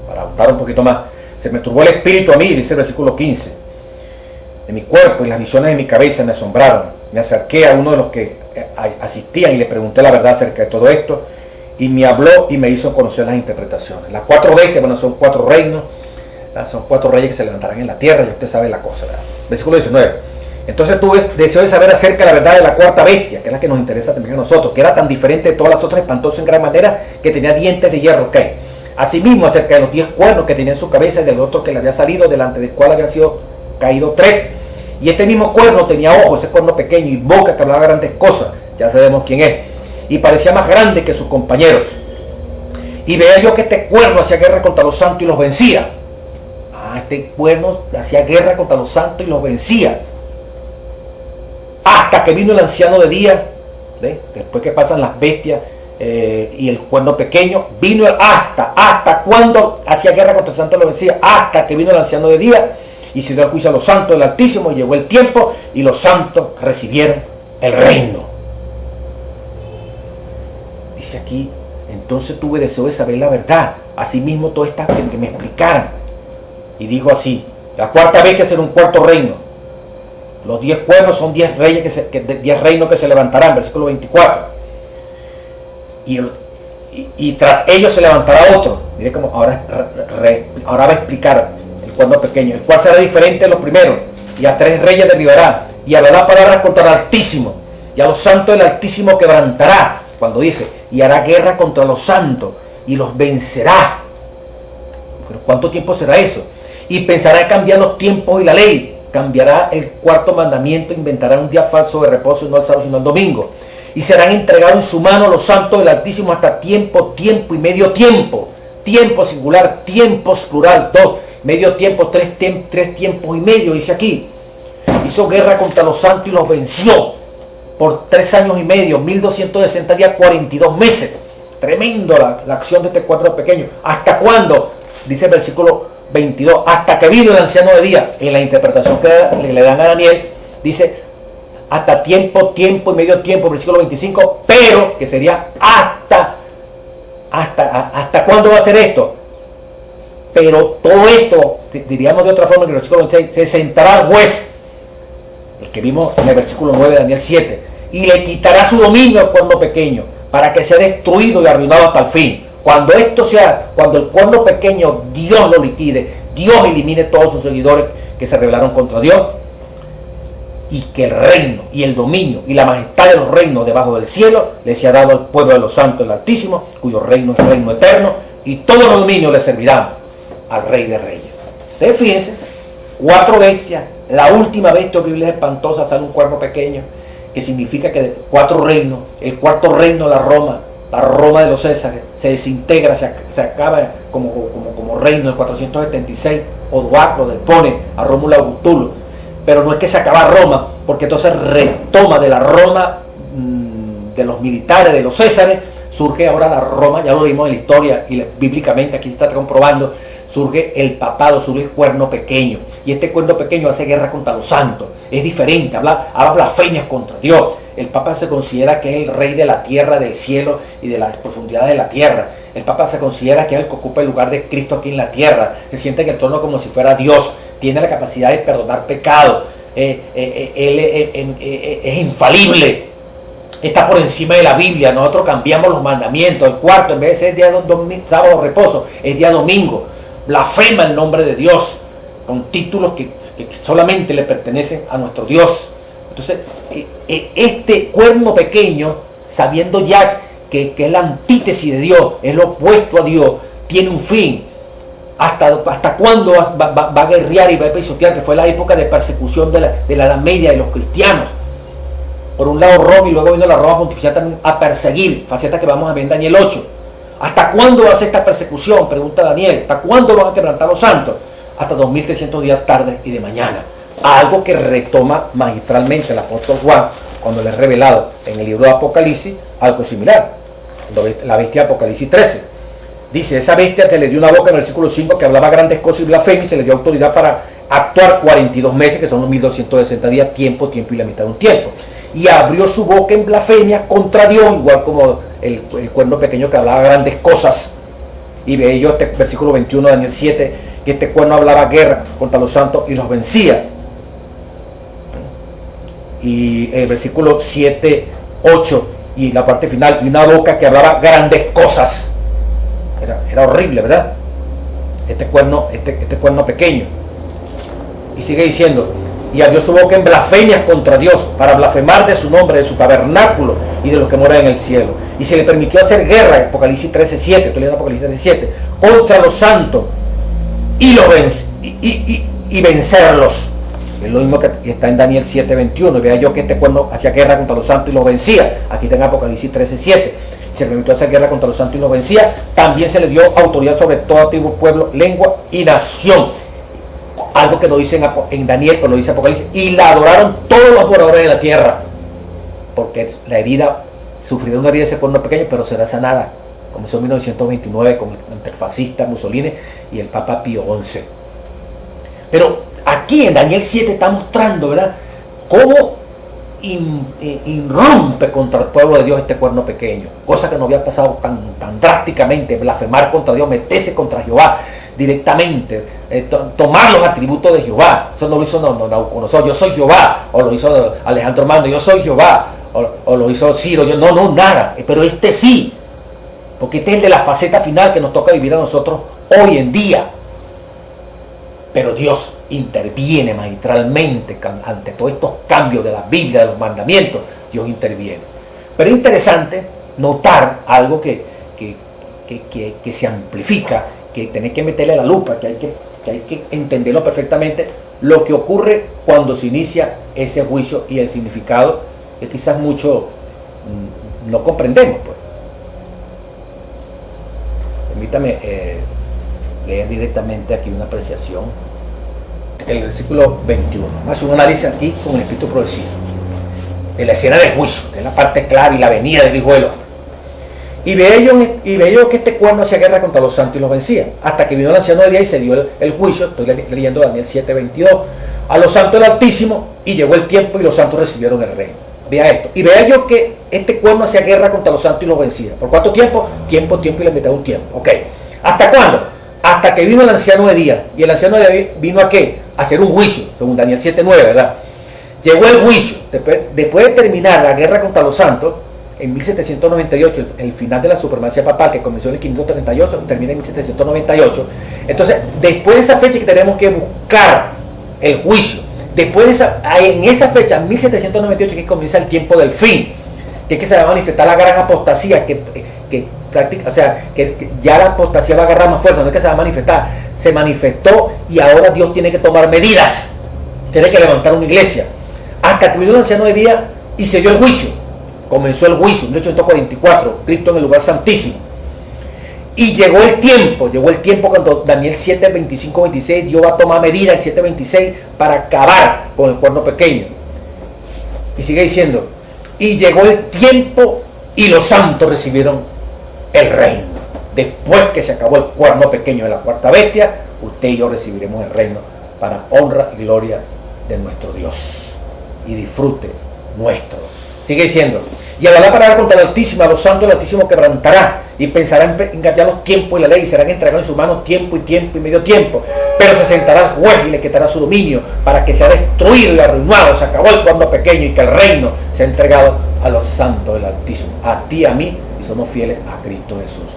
S2: para ahondar un poquito más. Se me turbó el espíritu a mí, dice el versículo 15. De mi cuerpo y las visiones de mi cabeza me asombraron. Me acerqué a uno de los que asistían y le pregunté la verdad acerca de todo esto. Y me habló y me hizo conocer las interpretaciones. Las 4 bestias, bueno, son 4 reinos. Son 4 reyes que se levantarán en la tierra. Y usted sabe la cosa, ¿verdad? Versículo 19. Entonces tuve deseo de saber acerca de la verdad de la 4ª bestia, que es la que nos interesa también a nosotros, que era tan diferente de todas las otras, espantosa en gran manera, que tenía dientes de hierro. ¿Qué? Asimismo, acerca de los 10 cuernos que tenía en su cabeza y del otro que le había salido, delante del cual habían sido caídos 3. Y este mismo cuerno tenía ojos, ese cuerno pequeño, y boca que hablaba grandes cosas. Ya sabemos quién es. Y parecía más grande que sus compañeros. Y veía yo que este cuerno hacía guerra contra los santos y los vencía. Este cuerno hacía guerra contra los santos y los vencía. Hasta que vino el anciano de día, ¿ve? Después que pasan las bestias y el cuerno pequeño, vino hasta cuando hacía guerra contra los santos y los vencía, hasta que vino el anciano de día y se dio el juicio a los santos del Altísimo. Llegó el tiempo y los santos recibieron el reino. Dice aquí, entonces tuve deseo de saber la verdad, asimismo todo está que me explicaran. Y dijo así, la 4ª bestia será un 4º reino. Los 10 cuernos son 10 reyes 10 reinos que se levantarán, versículo 24. Y tras ellos se levantará otro. Mire cómo ahora va a explicar el cuerno pequeño, el cual será diferente de los primeros, y a 3 reyes derribará, y hablará palabras contra el Altísimo, y a los santos del Altísimo quebrantará. Cuando dice, y hará guerra contra los santos, y los vencerá. ¿Pero cuánto tiempo será eso? Y pensará en cambiar los tiempos y la ley. Cambiará el 4º mandamiento, inventará un día falso de reposo, y no el sábado sino el domingo. Y serán entregados en su mano los santos del Altísimo hasta tiempo y medio tiempo. Tiempo singular, tiempos plural, 2. Medio tiempo, 3 tiempos y medio, dice aquí. Hizo guerra contra los santos y los venció por 3 años y medio, 1260 días, 42 meses. Tremendo la acción de este cuerno pequeño. ¿Hasta cuándo? Dice el versículo 22. Hasta que vino el anciano de día. En la interpretación que le dan a Daniel, dice hasta tiempo y medio tiempo, versículo 25. Pero, que sería hasta cuándo va a ser esto. Pero todo esto, diríamos de otra forma, en el versículo 26, se sentará al juez, el que vimos en el versículo 9 de Daniel 7, y le quitará su dominio al cuerno pequeño, para que sea destruido y arruinado hasta el fin. Cuando esto sea, cuando el cuerno pequeño Dios lo liquide, Dios elimine todos sus seguidores que se rebelaron contra Dios, y que el reino y el dominio y la majestad de los reinos debajo del cielo le sea dado al pueblo de los santos del Altísimo, cuyo reino es reino eterno, y todos los dominios le servirán al Rey de Reyes. Ustedes fíjense, 4 bestias, la última bestia horrible es espantosa, sale un cuerno pequeño, que significa que 4 reinos, el 4º reino, la Roma de los Césares, se desintegra, se acaba como reino. El 476, Odoacro depone a Rómulo Augustulo. Pero no es que se acaba Roma, porque entonces retoma de la Roma de los militares, de los Césares, surge ahora la Roma, ya lo vimos en la historia y bíblicamente aquí se está comprobando, surge el papado, surge el cuerno pequeño. Y este cuerno pequeño hace guerra contra los santos. Es diferente, habla blasfemias contra Dios. El Papa se considera que es el rey de la tierra, del cielo y de las profundidades de la tierra. El Papa se considera que es el que ocupa el lugar de Cristo aquí en la tierra. Se siente en el trono como si fuera Dios. Tiene la capacidad de perdonar pecados. Él es infalible. Está por encima de la Biblia. Nosotros cambiamos los mandamientos. El cuarto, en vez de ser día sábado reposo, es día domingo. blasfema el nombre de Dios, con títulos que solamente le pertenecen a nuestro Dios. Entonces, este cuerno pequeño, sabiendo ya que es la antítesis de Dios, es lo opuesto a Dios, tiene un fin. ¿Hasta cuándo va a guerrear y va a pisotear? Que fue la época de persecución de la Edad Media de los cristianos. Por un lado Roma, y luego vino la Roma pontificia también a perseguir, faceta que vamos a ver en Daniel 8. ¿Hasta cuándo va a ser esta persecución? Pregunta Daniel. ¿Hasta cuándo van a quebrantar los santos? Hasta 2300 días tarde y de mañana. Algo que retoma magistralmente el apóstol Juan cuando le ha revelado en el libro de Apocalipsis algo similar. La bestia de Apocalipsis 13. Dice, esa bestia que le dio una boca en el versículo 5 que hablaba grandes cosas y blasfemia, y se le dio autoridad para actuar 42 meses, que son los 1260 días, tiempo y la mitad de un tiempo. Y abrió su boca en blasfemia contra Dios, igual como el cuerno pequeño que hablaba grandes cosas. Y ve yo este versículo 21 de Daniel 7, que este cuerno hablaba guerra contra los santos y los vencía. Y el versículo 7, 8 y la parte final, y una boca que hablaba grandes cosas. Era horrible, ¿verdad? Este cuerno pequeño. Y sigue diciendo, y abrió su boca en blasfemias contra Dios, para blasfemar de su nombre, de su tabernáculo y de los que moran en el cielo. Y se le permitió hacer guerra, Apocalipsis 13:7, estoy leyendo Apocalipsis 13:7, contra los santos y vencerlos. Es lo mismo que está en Daniel 7:21. Vea yo que este cuerno hacía guerra contra los santos y los vencía. Aquí tenga Apocalipsis 13:7. Se le permitió hacer guerra contra los santos y los vencía. También se le dio autoridad sobre toda tribu, pueblo, lengua y nación. Algo que no dice en Daniel, pero lo dice Apocalipsis. Y la adoraron todos los moradores de la tierra. Porque la herida, sufrirá una herida ese cuerno pequeño, pero será sanada. Comenzó en 1929 con el fascista Mussolini y el Papa Pío XI. Pero aquí en Daniel 7 está mostrando, ¿verdad?, cómo irrumpe contra el pueblo de Dios este cuerno pequeño. Cosa que no había pasado tan drásticamente. Blasfemar contra Dios, meterse contra Jehová directamente, tomar los atributos de Jehová. Eso no lo hizo Nabucodonosor, yo soy Jehová, o lo hizo Alejandro Magno, yo soy Jehová, o lo hizo Ciro, nada. Pero este sí, porque este es el de la faceta final que nos toca vivir a nosotros hoy en día. Pero Dios interviene magistralmente ante todos estos cambios de la Biblia, de los mandamientos. Dios interviene. Pero es interesante notar algo que se amplifica, que tenés que meterle la lupa, que hay que entenderlo perfectamente, lo que ocurre cuando se inicia ese juicio y el significado que quizás mucho no comprendemos. Pues. Permítame leer directamente aquí una apreciación. El versículo 21. Más un análisis aquí con el espíritu profecía de la escena del juicio, que es la parte clave y la venida del Hijo del Hombre. Y ve yo que este cuerno hacía guerra contra los santos y los vencía, hasta que vino el anciano de día y se dio el juicio. Estoy leyendo Daniel 7:22. A los santos del Altísimo, y llegó el tiempo y los santos recibieron el reino. Vea esto. Y vea yo que este cuerno hacía guerra contra los santos y los vencía. ¿Por cuánto tiempo? Tiempo y la mitad de un tiempo. Ok. ¿Hasta cuándo? Hasta que vino el anciano de día. ¿Y el anciano de día vino a qué? A hacer un juicio, según Daniel 7:9, ¿verdad? Llegó el juicio. Después de terminar la guerra contra los santos, en 1798, el final de la supremacía papal, que comenzó en el 538 y termina en 1798. Entonces, después de esa fecha que tenemos que buscar el juicio, después de en esa fecha, 1798, que comienza el tiempo del fin, que es que se va a manifestar la gran apostasía, que ya la apostasía va a agarrar más fuerza, no es que se va a manifestar, se manifestó y ahora Dios tiene que tomar medidas, tiene que levantar una iglesia, hasta que vino el anciano de día y se dio el juicio. Comenzó el juicio en 1844, Cristo en el lugar santísimo. Y llegó el tiempo cuando Daniel 7:25-26, Dios va a tomar medidas en 7:26 para acabar con el cuerno pequeño. Y sigue diciendo, y llegó el tiempo y los santos recibieron el reino. Después que se acabó el cuerno pequeño de la cuarta bestia, usted y yo recibiremos el reino para honra y gloria de nuestro Dios y disfrute nuestro. Sigue diciendo, y hablará palabra contra el Altísimo, a los santos el Altísimo quebrantará, y pensará en cambiar los tiempos y la ley, y serán entregados en su mano tiempo y medio tiempo, pero se sentará el juez y le quitará su dominio, para que sea destruido y arruinado. Se acabó el cuerno pequeño y que el reino sea entregado a los santos del Altísimo, a ti, a mí, y somos fieles a Cristo Jesús.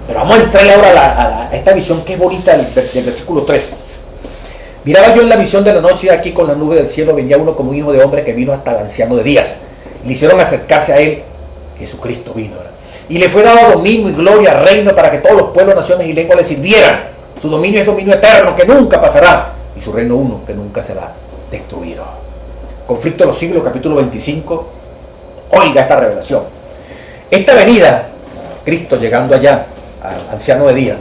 S2: Pero vamos a entrarle ahora a esta visión que es bonita del versículo 13. Miraba yo en la visión de la noche, y aquí con la nube del cielo venía uno como un hijo de hombre que vino hasta el anciano de días. Le hicieron acercarse a él. Jesucristo vino, ¿verdad? Y le fue dado dominio y gloria, reino, para que todos los pueblos, naciones y lenguas le sirvieran. Su dominio es dominio eterno que nunca pasará, y su reino uno que nunca será destruido. Conflicto de los siglos, capítulo 25. Oiga esta revelación. Esta venida, Cristo llegando allá al anciano de día,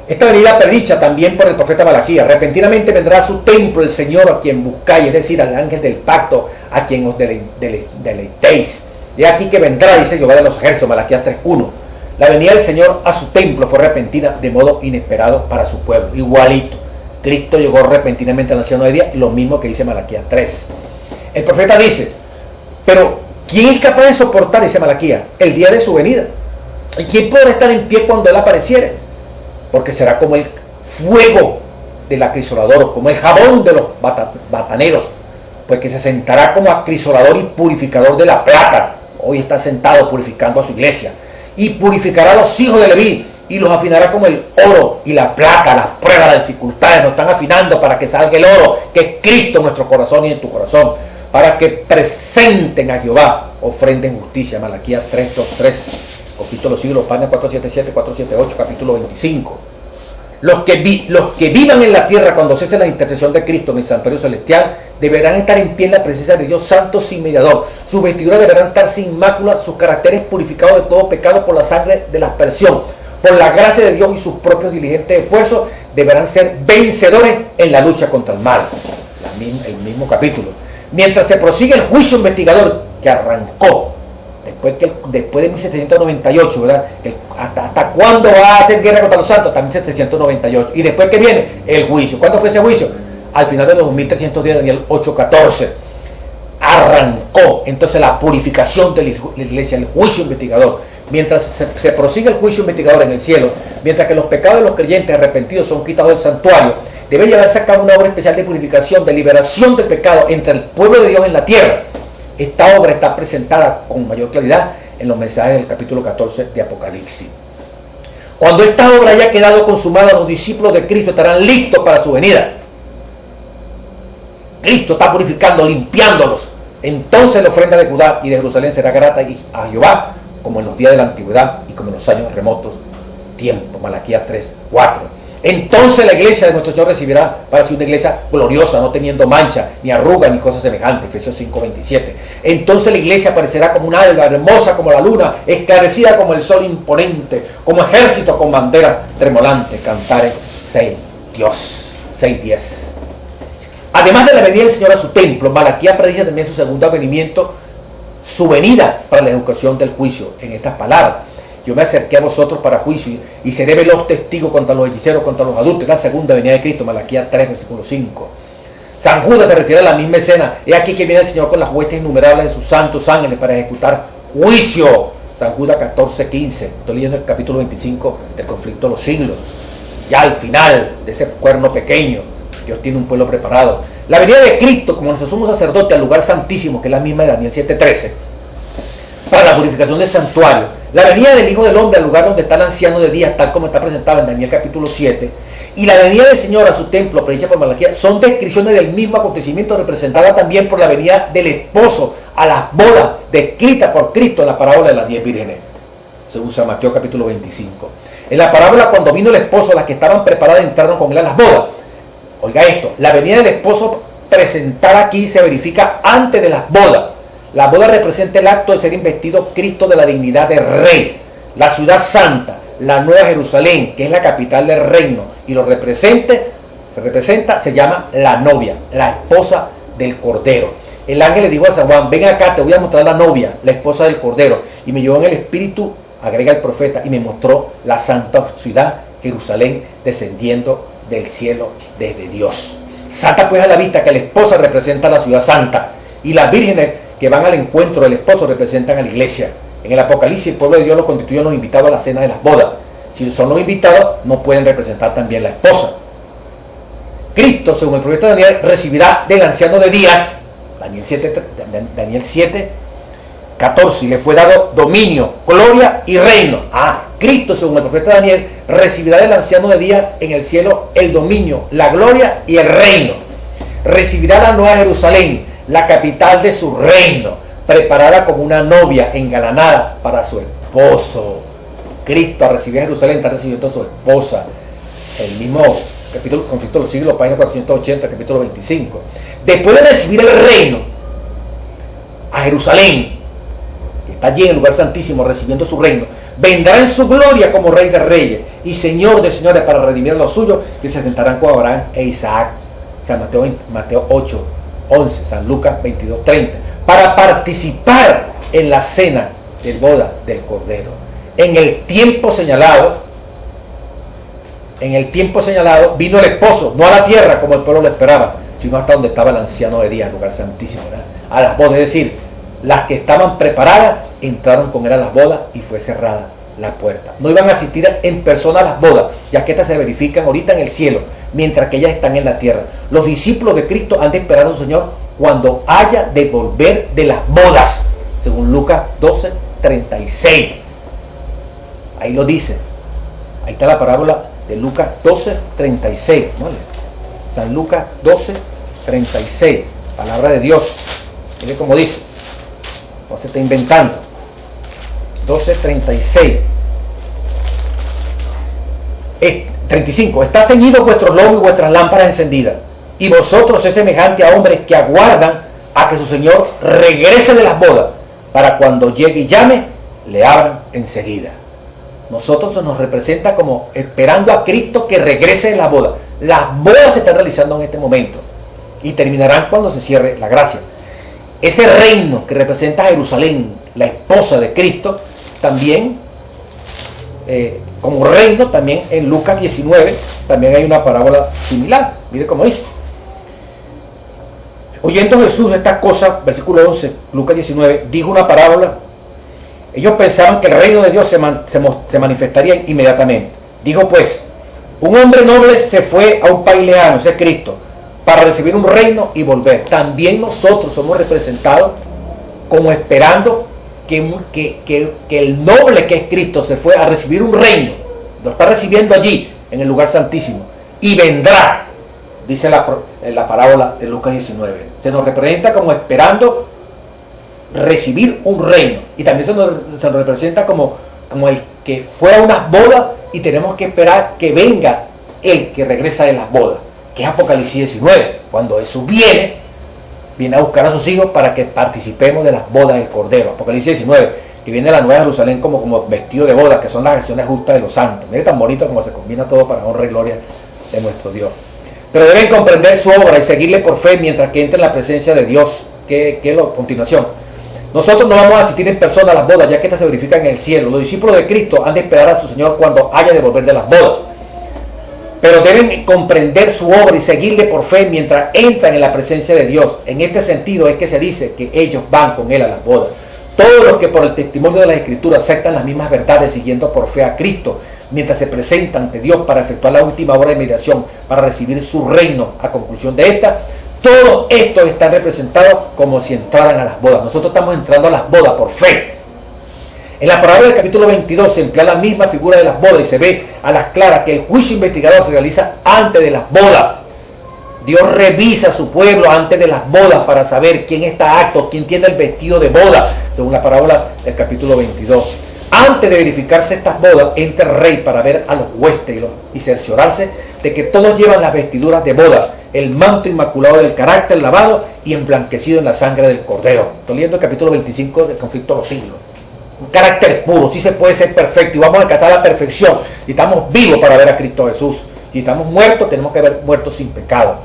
S2: esta venida predicha también por el profeta Malaquías. Repentinamente vendrá a su templo el Señor a quien buscáis, es decir, al ángel del pacto, a quien os deleitéis. Y aquí que vendrá, dice Jehová de los ejércitos, Malaquías 3:1. La venida del Señor a su templo fue repentina de modo inesperado para su pueblo. Igualito. Cristo llegó repentinamente al anciano de día, lo mismo que dice Malaquías 3. El profeta dice, pero ¿quién es capaz de soportar, dice Malaquías, el día de su venida? ¿Y quién podrá estar en pie cuando Él apareciere? Porque será como el fuego del acrisolador, como el jabón de los bataneros, pues que se sentará como acrisolador y purificador de la plata. Hoy está sentado purificando a su iglesia. Y purificará a los hijos de Leví y los afinará como el oro y la plata. Las pruebas, las dificultades nos están afinando para que salga el oro, que es Cristo en nuestro corazón y en tu corazón, para que presenten a Jehová ofrenda en justicia. Malaquías 3:2-3. Conflicto de los siglos, página 477, 478, capítulo 25. Los que vivan en la tierra cuando cese la intercesión de Cristo en el santuario celestial deberán estar en pie en la presencia de Dios santo sin mediador. Sus vestiduras deberán estar sin mácula, sus caracteres purificados de todo pecado por la sangre de la aspersión. Por la gracia de Dios y sus propios diligentes esfuerzos deberán ser vencedores en la lucha contra el mal. El mismo capítulo. Mientras se prosigue el juicio investigador que arrancó después de 1798, ¿verdad? ¿Hasta cuándo va a hacer guerra contra los santos? Hasta 1798. Y después que viene el juicio. ¿Cuándo fue ese juicio? Al final de los 2300 días de Daniel 8:14. Arrancó entonces la purificación de la iglesia, el juicio investigador. Mientras se prosigue el juicio investigador en el cielo, mientras que los pecados de los creyentes arrepentidos son quitados del santuario, debe llevarse a cabo una obra especial de purificación, de liberación del pecado entre el pueblo de Dios en la tierra. Esta obra está presentada con mayor claridad en los mensajes del capítulo 14 de Apocalipsis. Cuando esta obra haya quedado consumada, los discípulos de Cristo estarán listos para su venida. Cristo está purificando, limpiándolos. Entonces la ofrenda de Judá y de Jerusalén será grata a Jehová, como en los días de la antigüedad y como en los años remotos tiempos. Malaquías 3:4. Entonces la iglesia de nuestro Señor recibirá para sí una iglesia gloriosa, no teniendo mancha, ni arruga, ni cosas semejantes. Efesios 5:27. Entonces la iglesia aparecerá como un alba, hermosa como la luna, esclarecida como el sol imponente, como ejército con bandera tremolante. Cantares 6:10. Además de la venida del Señor a su templo, Malaquías predice también su segundo venimiento, su venida para la ejecución del juicio. En estas palabras: yo me acerqué a vosotros para juicio y seré veloz testigo contra los hechiceros, contra los adúlteros. La segunda venida de Cristo, Malaquías 3, versículo 5. San Judas se refiere a la misma escena. He aquí que viene el Señor con las huestes innumerables de sus santos ángeles para ejecutar juicio. San Judas 14:15. Estoy leyendo el capítulo 25 del conflicto de los siglos. Ya al final de ese cuerno pequeño, Dios tiene un pueblo preparado. La venida de Cristo como nuestro sumo sacerdote al lugar santísimo, que es la misma de Daniel 7:13, para la purificación del santuario. La venida del Hijo del Hombre al lugar donde está el anciano de días, tal como está presentado en Daniel capítulo 7, y la venida del Señor a su templo, predicha por Malaquías, son descripciones del mismo acontecimiento, representada también por la venida del esposo a las bodas, descrita por Cristo en la parábola de las 10 vírgenes, según San Mateo capítulo 25. En la parábola, cuando vino el esposo, las que estaban preparadas entraron con él a las bodas. Oiga esto, la venida del esposo presentada aquí se verifica antes de las bodas. La boda representa el acto de ser investido Cristo de la dignidad de rey. La ciudad santa, la nueva Jerusalén, que es la capital del reino, y lo representa, se llama la novia, la esposa del Cordero. El ángel le dijo a San Juan: ven acá, te voy a mostrar la novia, la esposa del Cordero. Y me llevó en el espíritu, agrega el profeta, y me mostró la santa ciudad, Jerusalén, descendiendo del cielo desde Dios. Santa pues a la vista que la esposa representa a la ciudad santa, y las vírgenes que van al encuentro del esposo representan a la iglesia. En el Apocalipsis, el pueblo de Dios lo constituyen los invitados a la cena de las bodas. Si son los invitados, no pueden representar también la esposa. Cristo, según el profeta Daniel, recibirá del anciano de días, Daniel 7:14, y le fue dado dominio, gloria y reino. Cristo, según el profeta Daniel, recibirá del anciano de días en el cielo el dominio, la gloria y el reino. Recibirá la nueva Jerusalén, la capital de su reino, preparada como una novia engalanada para su esposo. Cristo, al recibir a Jerusalén, está recibiendo a su esposa. El mismo capítulo, conflicto de los siglos, página 480, capítulo 25. Después de recibir el reino, a Jerusalén, que está allí en el lugar santísimo, recibiendo su reino, vendrá en su gloria como Rey de Reyes y Señor de Señores para redimir a los suyos, que se sentarán con Abraham e Isaac. San Mateo 8, 11, San Lucas 22, 30, para participar en la cena de boda del Cordero. En el tiempo señalado vino el esposo, no a la tierra como el pueblo lo esperaba, sino hasta donde estaba el anciano de días, lugar santísimo, ¿verdad? A las bodas, es decir, las que estaban preparadas entraron con él a las bodas y fue cerrada la puerta. No iban a asistir en persona a las bodas, ya que estas se verifican ahorita en el cielo, mientras que ellas están en la tierra. Los discípulos de Cristo han de esperar a su Señor cuando haya de volver de las bodas, según Lucas 12, 36. Ahí lo dice. Ahí está la parábola de Lucas 12, 36. ¿No? San Lucas 12, 36. Palabra de Dios. Mire cómo dice. No se está inventando. 12, 36. 35. Está ceñido vuestros lomos y vuestras lámparas encendidas. Y vosotros es semejante a hombres que aguardan a que su Señor regrese de las bodas, para cuando llegue y llame, le abran enseguida. Nosotros se nos representa como esperando a Cristo que regrese de la boda. Las bodas se están realizando en este momento y terminarán cuando se cierre la gracia. Ese reino que representa a Jerusalén, la esposa de Cristo, también como reino, también en Lucas 19 también hay una parábola similar. Mire cómo dice. Oyendo Jesús estas cosas, versículo 11, Lucas 19, dijo una parábola. Ellos pensaban que el reino de Dios se manifestaría inmediatamente. Dijo pues, un hombre noble se fue a un país lejano, ese es Cristo, para recibir un reino y volver. También nosotros somos representados como esperando que el noble que es Cristo se fue a recibir un reino. Lo está recibiendo allí, en el lugar santísimo. Y vendrá, dice la parábola de Lucas 19. Se nos representa como esperando recibir un reino, y también se nos representa como el que fue a unas bodas y tenemos que esperar que venga el que regresa de las bodas, que es Apocalipsis 19, cuando Jesús viene a buscar a sus hijos para que participemos de las bodas del Cordero. Apocalipsis 19, que viene la Nueva Jerusalén como vestido de boda, que son las acciones justas de los santos. Mire tan bonito como se combina todo para honra y gloria de nuestro Dios. Pero deben comprender su obra y seguirle por fe mientras que entre en la presencia de Dios. ¿Qué es la continuación? Nosotros no vamos a asistir en persona a las bodas, ya que estas se verifican en el cielo. Los discípulos de Cristo han de esperar a su Señor cuando haya de volver de las bodas. Pero deben comprender su obra y seguirle por fe mientras entran en la presencia de Dios. En este sentido es que se dice que ellos van con Él a las bodas. Todos los que por el testimonio de las Escrituras aceptan las mismas verdades siguiendo por fe a Cristo, mientras se presentan ante Dios para efectuar la última obra de mediación, para recibir su reino a conclusión de esta, todos estos están representados como si entraran a las bodas. Nosotros estamos entrando a las bodas por fe. En la parábola del capítulo 22 se emplea la misma figura de las bodas y se ve a las claras que el juicio investigador se realiza antes de las bodas. Dios revisa a su pueblo antes de las bodas para saber quién está apto, quién tiene el vestido de boda, según la parábola del capítulo 22. Antes de verificarse estas bodas, entra el rey para ver a los huestes y cerciorarse de que todos llevan las vestiduras de boda, el manto inmaculado del carácter lavado y emblanquecido en la sangre del Cordero. Estoy leyendo el capítulo 25 del conflicto de los siglos. Un carácter puro, sí se puede ser perfecto y vamos a alcanzar la perfección. Si estamos vivos para ver a Cristo Jesús. Si estamos muertos, tenemos que haber muertos sin pecado.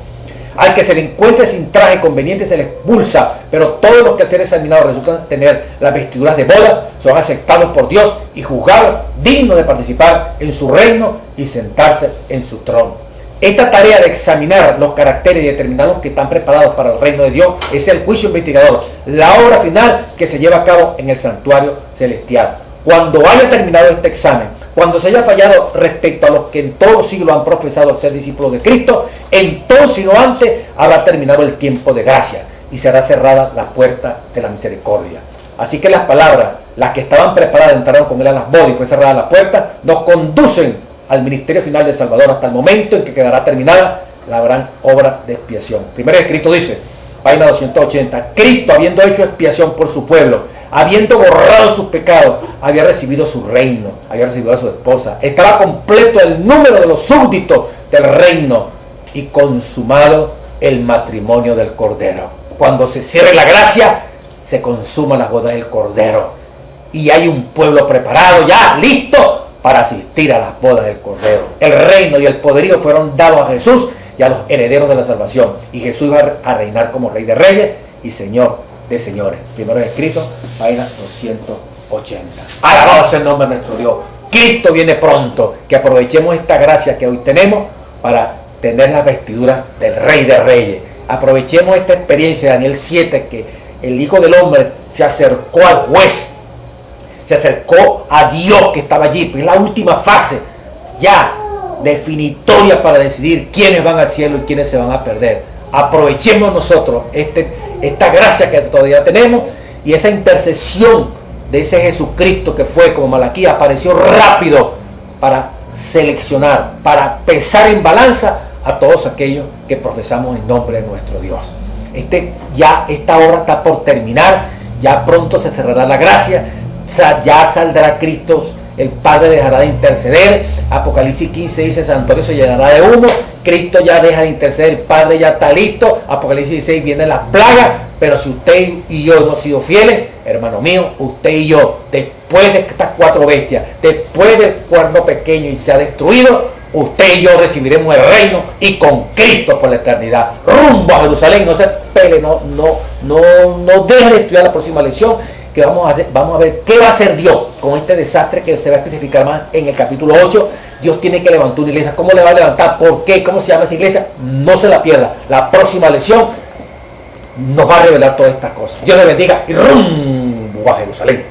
S2: Al que se le encuentre sin traje conveniente se le expulsa, pero todos los que al ser examinados resultan tener las vestiduras de boda son aceptados por Dios y juzgados dignos de participar en su reino y sentarse en su trono. Esta tarea de examinar los caracteres y determinar los que están preparados para el reino de Dios es el juicio investigador, la obra final que se lleva a cabo en el santuario celestial. Cuando haya terminado este examen, cuando se haya fallado respecto a los que en todo siglo han profesado ser discípulos de Cristo, entonces y no antes habrá terminado el tiempo de gracia y será cerrada la puerta de la misericordia. Así que las palabras las que estaban preparadas entraron con él a las bodas y fue cerrada la puerta, nos conducen al ministerio final del Salvador hasta el momento en que quedará terminada la gran obra de expiación. Primero de Cristo dice, página 280, Cristo, habiendo hecho expiación por su pueblo, habiendo borrado sus pecados, había recibido su reino, había recibido a su esposa, estaba completo el número de los súbditos del reino y consumado el matrimonio del Cordero. Cuando se cierre la gracia, se consuman las bodas del Cordero y hay un pueblo preparado ya, listo para asistir a las bodas del Cordero. El reino y el poderío fueron dados a Jesús y a los herederos de la salvación, y Jesús iba a reinar como Rey de Reyes y Señor de señores. Primero es escrito, página 280. Alabado sea el nombre de nuestro Dios. Cristo viene pronto. Que aprovechemos esta gracia que hoy tenemos para tener las vestiduras del Rey de Reyes. Aprovechemos esta experiencia de Daniel 7, que el Hijo del Hombre se acercó al juez, se acercó a Dios que estaba allí, pues es la última fase ya definitoria para decidir quiénes van al cielo y quiénes se van a perder. Aprovechemos nosotros esta gracia que todavía tenemos y esa intercesión de ese Jesucristo que fue como Malaquías, apareció rápido para seleccionar, para pesar en balanza a todos aquellos que profesamos en nombre de nuestro Dios. Esta obra está por terminar, ya pronto se cerrará la gracia, ya saldrá Cristo, el Padre dejará de interceder. Apocalipsis 15 dice, santuario se llenará de humo. Cristo ya deja de interceder, el Padre ya está listo. Apocalipsis 16 viene la plaga, pero si usted y yo hemos sido fieles, hermano mío, usted y yo, después de estas 4 bestias, después del cuerno pequeño y se ha destruido, usted y yo recibiremos el reino y con Cristo por la eternidad, rumbo a Jerusalén. No se pele, no deje de estudiar la próxima lección, que vamos a ver qué va a hacer Dios con este desastre que se va a especificar más en el capítulo 8. Dios tiene que levantar una iglesia. ¿Cómo le va a levantar? ¿Por qué? ¿Cómo se llama esa iglesia? No se la pierda. La próxima lección nos va a revelar todas estas cosas. Dios le bendiga y rumbo a Jerusalén.